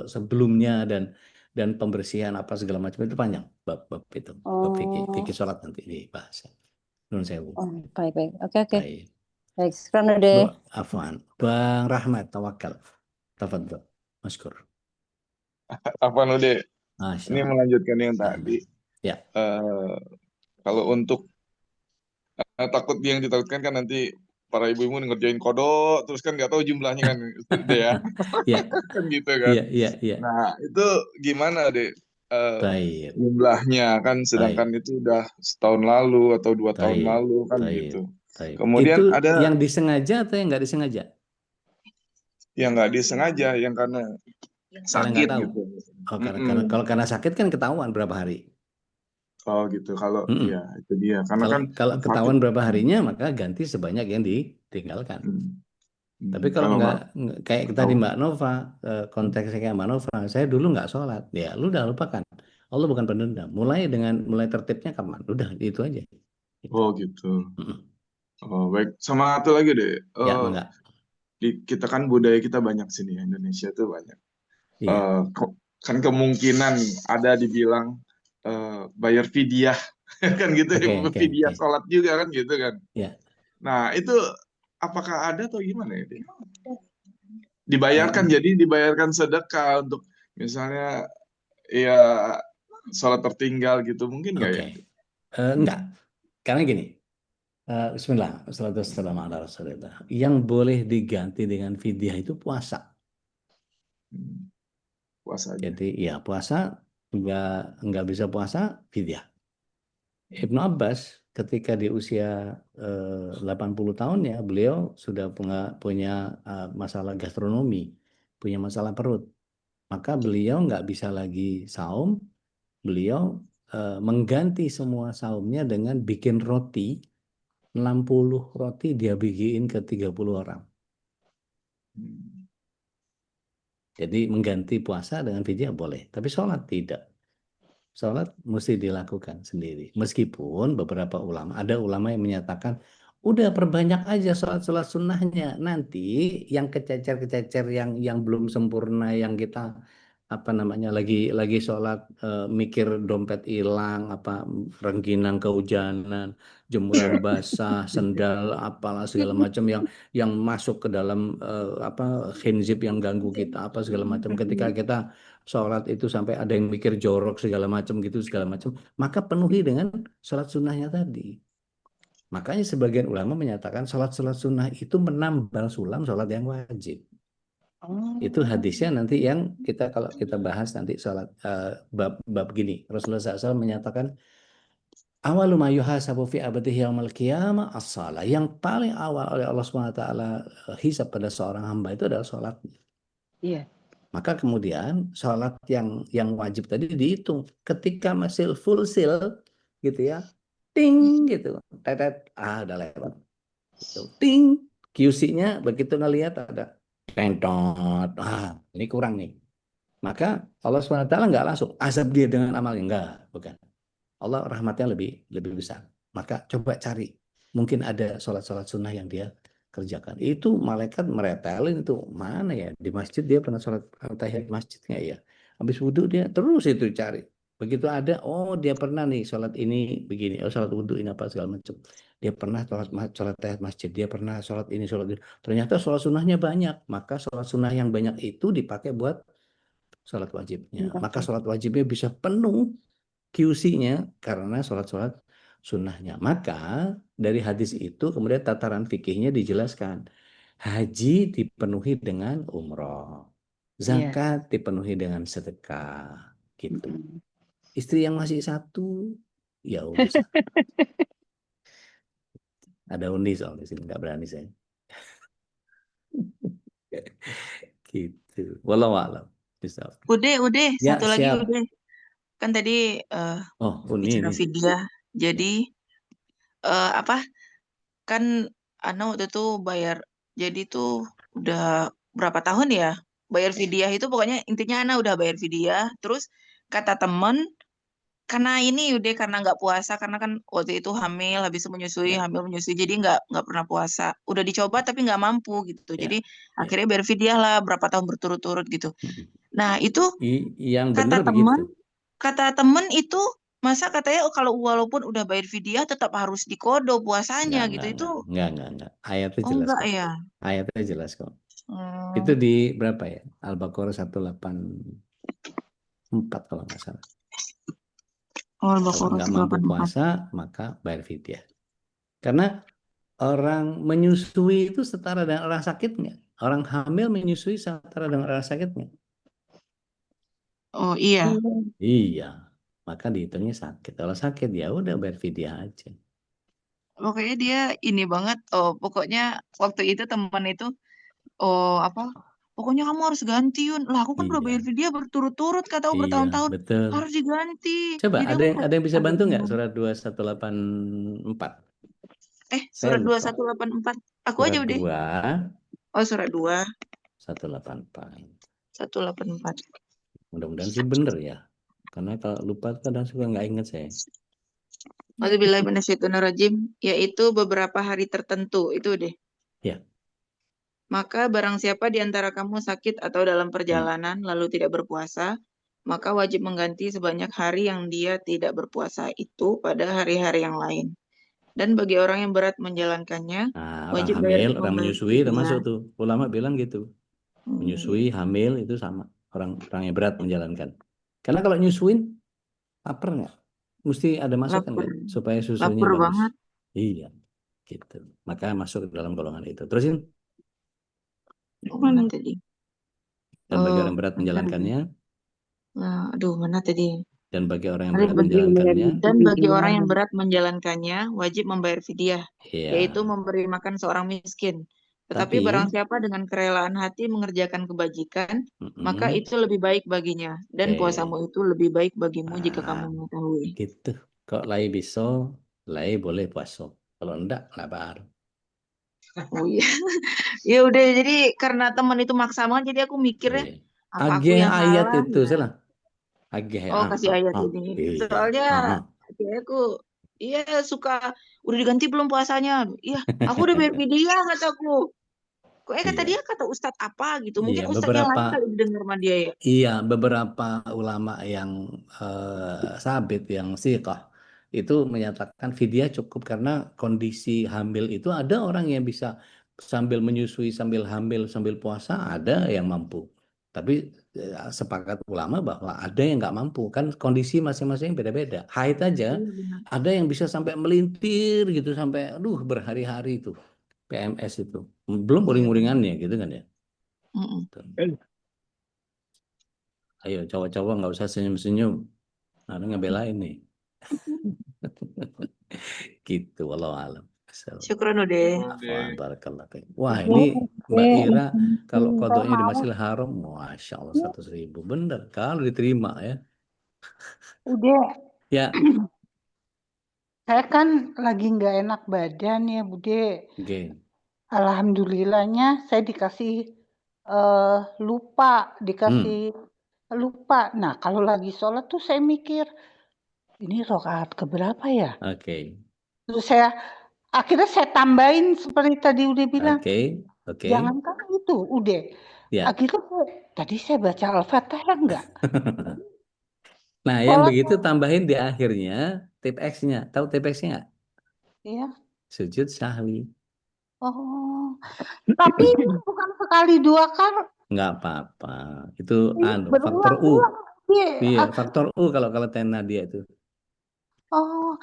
sebelumnya dan pembersihan apa segala macam itu panjang bab itu. Bab fikih sholat nanti dibahas. Nun sewu. Baik. Oke. Baik, sekarang deh. Afwan. Bang Rahmat, tawakal. Tafadhol. Maskur. Afwan Ude. Ini melanjutkan yang tadi. Ya. Kalau untuk takut yang ditakutkan kan nanti para ibu-ibu ngerjain kodok terus kan nggak tahu jumlahnya kan deh ya. Iya, Kan gitu kan. iya. Nah, itu gimana deh Baik, jumlahnya kan sedangkan itu udah setahun lalu atau 2 tahun baik, lalu kan baik, gitu. baik. Kemudian Itu ada yang disengaja atau yang nggak disengaja? yang nggak disengaja, yang karena Karena nggak sakit tahu. gitu. Oh, karena sakit kan ketahuan berapa hari. Oh gitu. Kalau Mm-mm. iya itu dia. Karena kan Kalau sakit. ketahuan berapa harinya, maka ganti sebanyak yang ditinggalkan. Tapi kalau nggak kayak tadi Mbak Nova, konteksnya kayak Mbak Nova, saya dulu nggak sholat, ya lu udah lupakan. Allah bukan pendendam. Mulai tertibnya kapan? Udah itu aja. Oh gitu. Oh baik. Sama satu lagi deh. Ya, enggak. Kita kan budaya kita banyak sini, Indonesia tuh banyak. Iya. Kan kemungkinan ada dibilang bayar fidyah kan gitu ya, fidyah sholat juga kan gitu kan. Ya. Nah itu apakah ada atau gimana ya? Dibayarkan sedekah untuk misalnya ya sholat tertinggal gitu mungkin nggak ya? Enggak, karena gini. Bismillah, wassalatu wassalamu ala Rasulillah. Yang boleh diganti dengan fidyah itu puasa. Puasa aja. Jadi ya puasa, nggak bisa puasa, fidyah. Ibnu Abbas ketika di usia 80 tahunnya, beliau sudah punya masalah gastronomi, punya masalah perut. Maka beliau nggak bisa lagi saum, beliau mengganti semua saumnya dengan bikin roti, 60 roti dia bikin ke 30 orang. Jadi mengganti puasa dengan fidyah boleh, tapi sholat tidak. Sholat mesti dilakukan sendiri. Meskipun beberapa ulama, ada ulama yang menyatakan, udah perbanyak aja sholat sunnahnya. Nanti yang kececer-kececer, yang belum sempurna, yang kita lagi sholat mikir dompet hilang, rengginang kehujanan, jemuran basah, sendal apalah segala macam yang masuk ke dalam khinzib yang ganggu kita segala macam. Ketika kita sholat itu sampai ada yang mikir jorok segala macam, maka penuhi dengan sholat sunnahnya tadi. Makanya sebagian ulama menyatakan sholat sunnah itu menambal sulam sholat yang wajib. Itu hadisnya nanti yang kalau kita bahas nanti sholat bab gini. Rasulullah SAW menyatakan awalu ma yuhasabu fi abadihi yaumil qiyamah as-shalah. Yang paling awal oleh Allah SWT hisab pada seorang hamba itu adalah sholatnya. Iya. Maka kemudian sholat yang wajib tadi dihitung. Ketika masih full seal gitu ya, ting gitu, tetet, udah lewat. Ting, QC-nya begitu ngelihat ada tentot, ini kurang nih. Maka Allah SWT nggak langsung azab dia dengan amalnya, enggak, bukan. Allah rahmatnya lebih besar. Maka coba cari, mungkin ada sholat-sholat sunnah yang dia kerjakan. Itu malaikat meretelin itu mana ya, di masjid dia pernah sholat tahiyat masjid nggak ya? Habis wudhu dia terus itu cari. Begitu ada, oh dia pernah nih sholat ini begini, oh sholat wudhu ini apa segala macam. Dia pernah sholat tahiyat masjid, dia pernah sholat ini sholat itu. Ternyata sholat sunnahnya banyak, maka sholat sunnah yang banyak itu dipakai buat sholat wajibnya. Maka sholat wajibnya bisa penuh QC-nya karena sholat-sholat sunnahnya. Maka dari hadis itu kemudian tataran fikihnya dijelaskan. Haji dipenuhi dengan umroh. Zakat dipenuhi dengan sedekah. Gitu. Istri yang masih satu, ya udah. Ada undi soal di sini, nggak berani saya. Gitu. Wallahu a'lam. Udah, Ya, satu lagi siap. udah. Kan tadi bicara ini. fidyah. Jadi kan Ana waktu itu bayar, jadi tuh udah berapa tahun ya bayar fidyah itu, pokoknya intinya Ana udah bayar fidyah. Terus kata temen, karena nggak puasa, karena kan waktu itu hamil, habis itu menyusui, jadi nggak pernah puasa. Udah dicoba tapi nggak mampu gitu. Jadi akhirnya bayar fidyah lah berapa tahun berturut-turut gitu. Nah itu yang kata benar begitu. temen itu masa katanya kalau walaupun udah bayar fidyah tetap harus dikodo puasanya gitu. Itu Enggak. Ayatnya jelas enggak kok. ya? Ayatnya jelas kok. Itu di berapa ya? Al-Baqarah 184 kalau nggak salah. Kalau nggak mampu puasa, maka bayar fidyah. Karena orang menyusui itu setara dengan orang sakit nggak? Orang hamil menyusui setara dengan orang sakit nggak? Oh iya. Iya, maka dihitungnya sakit. Kalau sakit ya udah bayar fidyah aja. Pokoknya dia ini banget. Oh, pokoknya waktu itu teman itu, oh apa? Pokoknya kamu harus ganti, Yun. Lah, aku kan udah bayar Iya, video berturut-turut, kata aku iya, bertahun-tahun. betul. Harus diganti. Coba Jadi ada aku yang bisa agak bantu nggak bingung. surat 2184? Saya Surat lupa. 2184. Aku Surat aja udah. 2 Oh, surat 2. 184. 184. Mudah-mudahan sih bener ya. Karena kalau lupa kadang suka nggak inget saya. Auzubillahi minasyaitonirrajim, yaitu beberapa hari tertentu. Itu deh. Ya. Maka barang siapa di antara kamu sakit atau dalam perjalanan lalu tidak berpuasa, maka wajib mengganti sebanyak hari yang dia tidak berpuasa itu pada hari-hari yang lain. Dan bagi orang yang berat menjalankannya, Nah, orang wajib hamil, orang membayar menyusui fidyah. termasuk tuh. Ulama bilang gitu. Menyusui, hamil itu sama. Orang yang berat menjalankan. Karena kalau nyusuin, lapar nggak? Mesti ada masukan Lapar. kan? Supaya susunya Lapar bagus. banget. Iya, gitu. Maka masuk dalam golongan itu. Terusin. Mana tadi? Dan bagi orang berat Bentar, menjalankannya. aduh, mana tadi? Dan bagi orang yang Dan berat menjalankannya. bagi orang yang berat menjalankannya wajib membayar fidyah, Iya. yaitu memberi makan seorang miskin. Tetapi Tapi, barang siapa dengan kerelaan hati mengerjakan kebajikan, maka itu lebih baik baginya. Dan Oke. puasamu itu lebih baik bagimu jika kamu mengetahui. Gitu. Kok lai bisa, lai boleh puasa. Kalau enggak, lapar. Oh iya. Ya udah, jadi karena teman itu maksa banget, jadi aku mikirnya apa aku Agih yang ayat salah itu ya? salah. Agih Oh, kasih ayat ini. Iya. Soalnya aku iya suka udah diganti belum puasanya? Iya, aku udah bayar fidyah kataku. Kok kata Iya. dia kata ustadz apa gitu. Mungkin Iya, ustadz yang lain beberapa kali didengar sama dia ya. iya beberapa ulama yang sabit yang siqah itu menyatakan fidyah cukup karena kondisi hamil itu ada orang yang bisa sambil menyusui sambil hamil sambil puasa, ada yang mampu. Tapi sepakat ulama bahwa ada yang nggak mampu, kan kondisi masing-masing beda-beda. Haid aja Iya benar. ada yang bisa sampai melintir gitu sampai aduh berhari-hari itu PMS itu. Belum uring-uringannya gitu kan ya. Ayo cowok-cowok nggak usah senyum-senyum. Nah, ngebelain nih. Gitu, walau alam. Syukron udah. Barakallah. Wah, ini Mbak Ira kalau kodoknya di Masjidil Haram, Masya Allah 100.000. Bener, kalau diterima ya. Udah. Ya. Saya kan lagi nggak enak badan ya, Bude. Oke. Alhamdulillahnya saya dikasih lupa, lupa. Nah, kalau lagi sholat tuh saya mikir, ini rakaat keberapa ya? Oke. Terus akhirnya saya tambahin seperti tadi udah bilang. Oke. Jangankan itu, udah. Ya. Akhirnya tadi saya baca Al-Fatihah enggak? Nah, yang begitu tambahin di akhirnya tip X-nya. Tahu tip X-nya nggak? Iya. Sujud sahwi. Oh, tapi bukan sekali dua kali. Nggak apa-apa. Itu faktor U. Iya, faktor U kalau tena dia itu. Oh,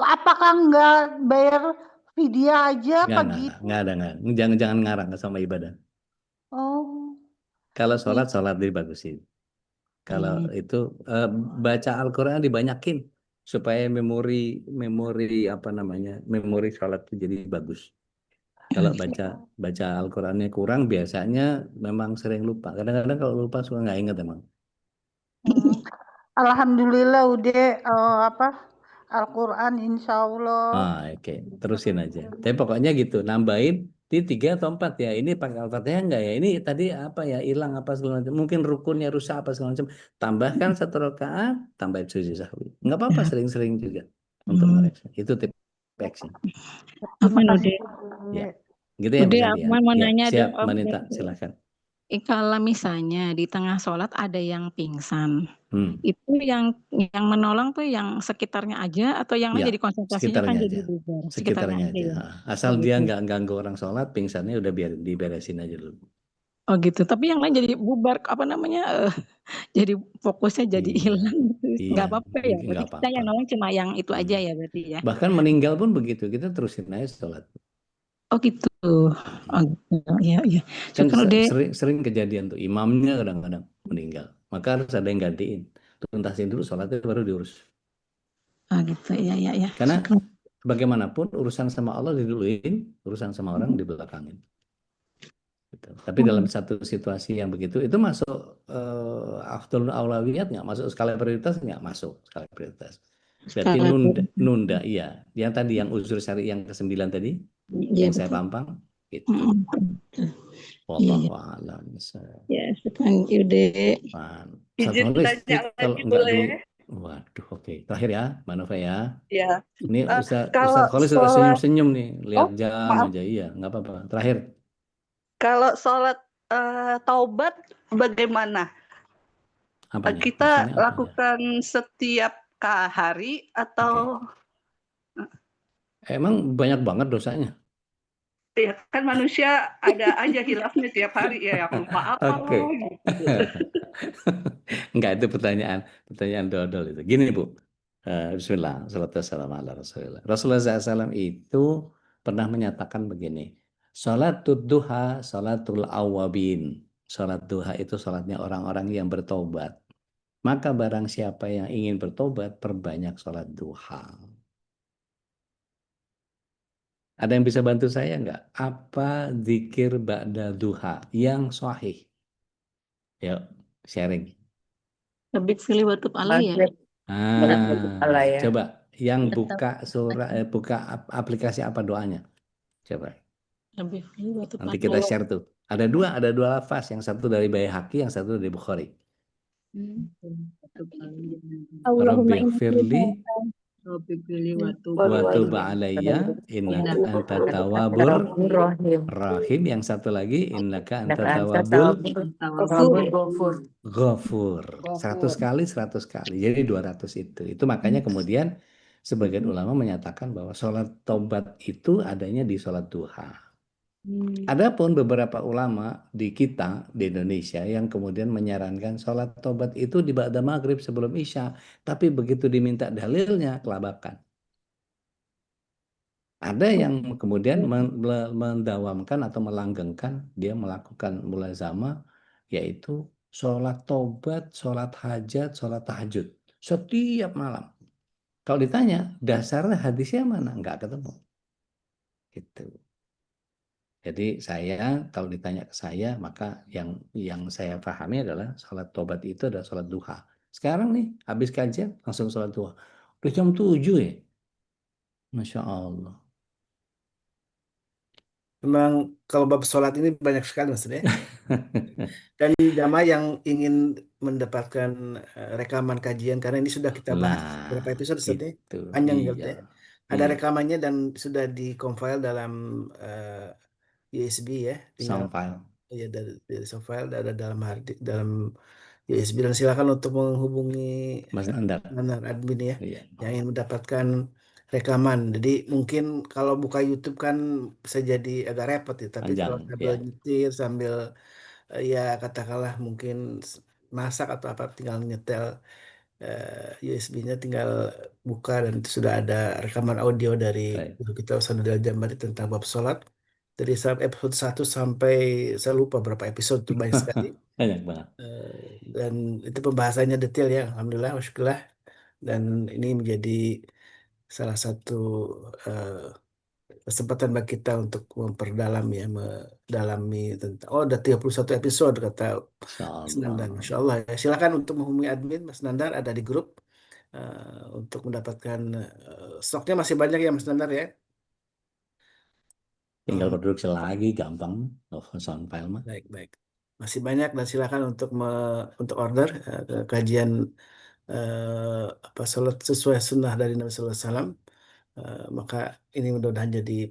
apakah nggak bayar fidyah aja pagi? Nggak ada. Jangan ngarang sama ibadah. Oh. Kalau sholat dibagusin. Kalau itu baca Al-Quran dibanyakin supaya memori sholat itu jadi bagus. Kalau baca Al-Qurannya kurang, biasanya memang sering lupa. Kadang-kadang kalau lupa suka nggak ingat emang. Alhamdulillah udah Al-Quran insya Allah. Oke. Terusin aja. Tapi pokoknya gitu, nambahin di 3 atau 4 ya. Ini pakai Al-Fatihah enggak ya? Ini tadi apa ya, hilang apa segala macam. Mungkin rukunnya rusak apa segala macam. Tambahkan 1 rakaat, tambahin sujud sahwi. Enggak apa-apa, sering-sering juga untuk mereka. Itu tip action. Afwan Ude. Ya. Gitu ya, Ude, Mbak aku mau nanya siap, dong, Mbak Nita, silakan. Kalau misalnya di tengah sholat ada yang pingsan, itu yang menolong tuh yang sekitarnya aja atau yang Ya, jadi konsentrasinya kan jadi bubar? sekitarnya aja. Ya. Asal dia nggak ganggu orang sholat, pingsannya udah biar diberesin aja dulu. Oh gitu, tapi yang lain jadi bubar, apa namanya, jadi fokusnya jadi Iya, hilang gitu. Nggak iya, apa-apa ya? Berarti nggak kita yang apa-apa. nolong cuma yang itu aja ya berarti ya? Bahkan meninggal pun begitu, kita terusin aja sholat. Oh gitu. Oh gitu, iya iya. Kan Syukur deh. sering kejadian tuh, imamnya kadang-kadang meninggal. Maka harus ada yang gantiin. Tuntasin dulu sholatnya baru diurus. Ah gitu, iya iya iya. Karena Syukur. bagaimanapun urusan sama Allah diduluin, urusan sama orang dibelakangin. Gitu. Tapi dalam satu situasi yang begitu, itu masuk afdalul aulawiyat nggak? Masuk skala prioritas nggak? Masuk skala prioritas. Berarti Skala nunda, iya. Yang tadi yang uzur syari yang ke-9 tadi, Iya yang saya betul. pampang, gitu. Iya iya. Wallahu a'lam. Ya, syukran Yude. Satu Izin nulis tanya kalau lagi enggak dulu. boleh? Waduh, oke. Terakhir ya, Mbak Nova ya. Ya. Ini Ustaz Kalau Khalis sudah sholat, senyum-senyum nih, lihat oh jam maaf, aja. Iya, nggak apa-apa. Terakhir. kalau sholat taubat bagaimana? Apanya? Kita Maksudnya apanya? lakukan setiap hari atau Emang banyak banget dosanya? ya kan manusia ada aja hilafnya tiap hari ya, yang lupa apa Oke. gitu. Enggak, itu pertanyaan dodol itu. Gini Bu, Bismillah, salatu wassalamu ala Rasulillah. Rasulullah SAW itu pernah menyatakan begini, sholatul duha, sholatul awabin. Sholat duha itu sholatnya orang-orang yang bertobat. Maka barang siapa yang ingin bertobat, perbanyak sholat duha. Ada yang bisa bantu saya enggak? Apa zikir ba'da duha yang sahih? Yuk, sharing. Lebih pilih waktu Allah ya. Coba yang buka aplikasi apa doanya? Coba. Lebih pilih waktu Nanti kita share tuh. Ada dua lafaz, yang satu dari Baihaqi, yang satu dari Bukhari. Rabbi firli wa tub alayya innaka anta tawwabur rahim. Yang satu lagi innaka anta tawwabul ghafur. 100 kali 100 kali. Jadi 200 itu. Itu makanya kemudian sebagian ulama menyatakan bahwa sholat taubat itu adanya di sholat duha. Adapun beberapa ulama di kita di Indonesia yang kemudian menyarankan sholat taubat itu di ba'da maghrib sebelum isya, tapi begitu diminta dalilnya kelabakan. Ada yang kemudian mendawamkan atau melanggengkan dia melakukan mulazamah, yaitu sholat taubat, sholat hajat, sholat tahajud setiap malam. Kalau ditanya dasarnya hadisnya mana, nggak ketemu. Gitu. Jadi saya kalau ditanya ke saya, maka yang saya pahami adalah sholat tobat itu adalah sholat duha. Sekarang nih habis kajian langsung sholat duha. Udah jam 7 ya. Masya Allah. Memang kalau bab sholat ini banyak sekali maksudnya. Dan jamaah yang ingin mendapatkan rekaman kajian, karena ini sudah kita bahas beberapa episode Ustaz, Itu panjang iya. gitu ya. Ada rekamannya dan sudah di-compile dalam USB ya, tinggal Sound file. ya dari sound file ada dalam USB, dan silakan untuk menghubungi Mas Andar admin ya, Iya. yang ingin mendapatkan rekaman. Jadi mungkin kalau buka YouTube kan bisa jadi agak repot ya, tapi Panjang, kalau sambil ya. nyetir sambil ya katakanlah mungkin masak atau apa, tinggal nyetel USB-nya, tinggal buka dan itu sudah ada rekaman audio dari guru kita Ustaz Nudal Jambari tentang bab sholat dari episode 1 sampai saya lupa berapa episode, itu banyak sekali. Banyak banget. Dan itu pembahasannya detail ya, alhamdulillah, wasyukurillah. Dan ini menjadi salah satu kesempatan bagi kita untuk memperdalam ya, mendalami tentang ada 31 episode kata Mas Nandar. Masya Allah ya. Silakan untuk menghubungi admin Mas Nandar, ada di grup untuk mendapatkan stoknya masih banyak ya Mas Nandar ya. Tinggal produksi lagi, gampang. Sound file mah. Baik. Masih banyak, dan silakan untuk order kajian sholat sesuai sunnah dari Nabi Sallallahu Alaihi Wasallam. Maka ini mudah-mudahan jadi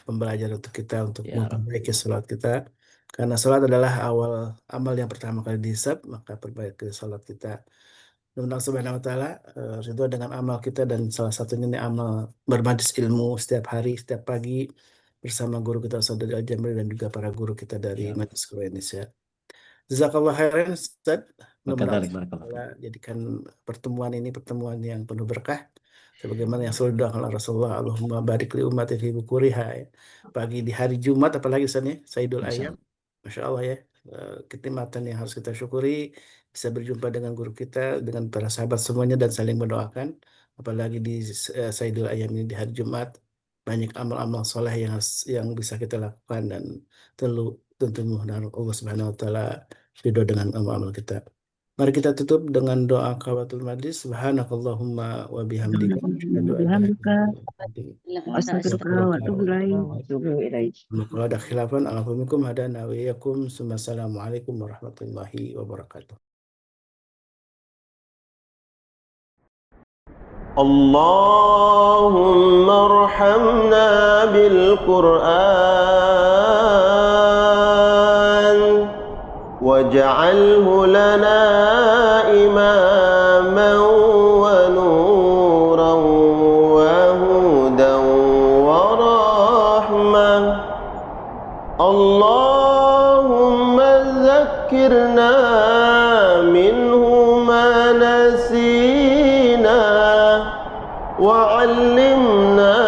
pembelajaran untuk kita untuk memperbaiki sholat kita, karena sholat adalah awal amal yang pertama kali dihisab. Maka perbaiki sholat kita. Mudah-mudahan Subhanahu wa Ta'ala ridho dengan amal kita, dan salah satunya ini amal bermajlis ilmu setiap hari, setiap pagi, bersama guru kita Ustaz Al Jamil dan juga para guru kita dari Majelis Qur'an Indonesia. Jazakallah khairan Ustaz. Mudah-mudahan Allah jadikan pertemuan ini pertemuan yang penuh berkah. Sebagaimana yang selalu didoakan oleh Rasulullah, Allahumma barik li ummati fi bukuriha, ya. Pagi di hari Jumat apalagi Ustaz ya, Sayyidul Ayyam. Masya Allah ya, kenikmatan yang harus kita syukuri, bisa berjumpa dengan guru kita, dengan para sahabat semuanya dan saling mendoakan. Apalagi di Sayyidul Ayyam ini di hari Jumat, banyak amal-amal soleh yang bisa kita lakukan dan tentu mudah Allah Subhanahu Wa Taala ridho dengan amal-amal kita. Mari kita tutup dengan doa kafatul majlis. Subhanakallahumma wa bihamdika asyhadu an la ilaha Kalau ada khilafan alaikum hadana wa iyyakum. Assalamualaikum warahmatullahi wabarakatuh. Allahumma arhamna bil Qur'an waj'alhu lana imaman wa nuran wa hudan wa rahmah. Allahumma zakkirna minhu ma nasina وعلمنا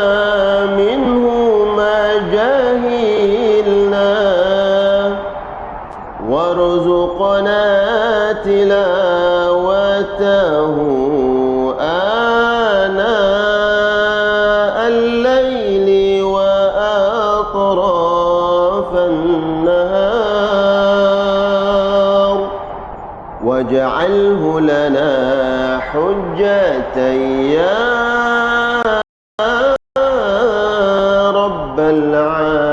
منه ما جهلنا وارزقنا تلاوته آناء الليل وأطراف النهار واجعله لنا حجة يا رب العالمين.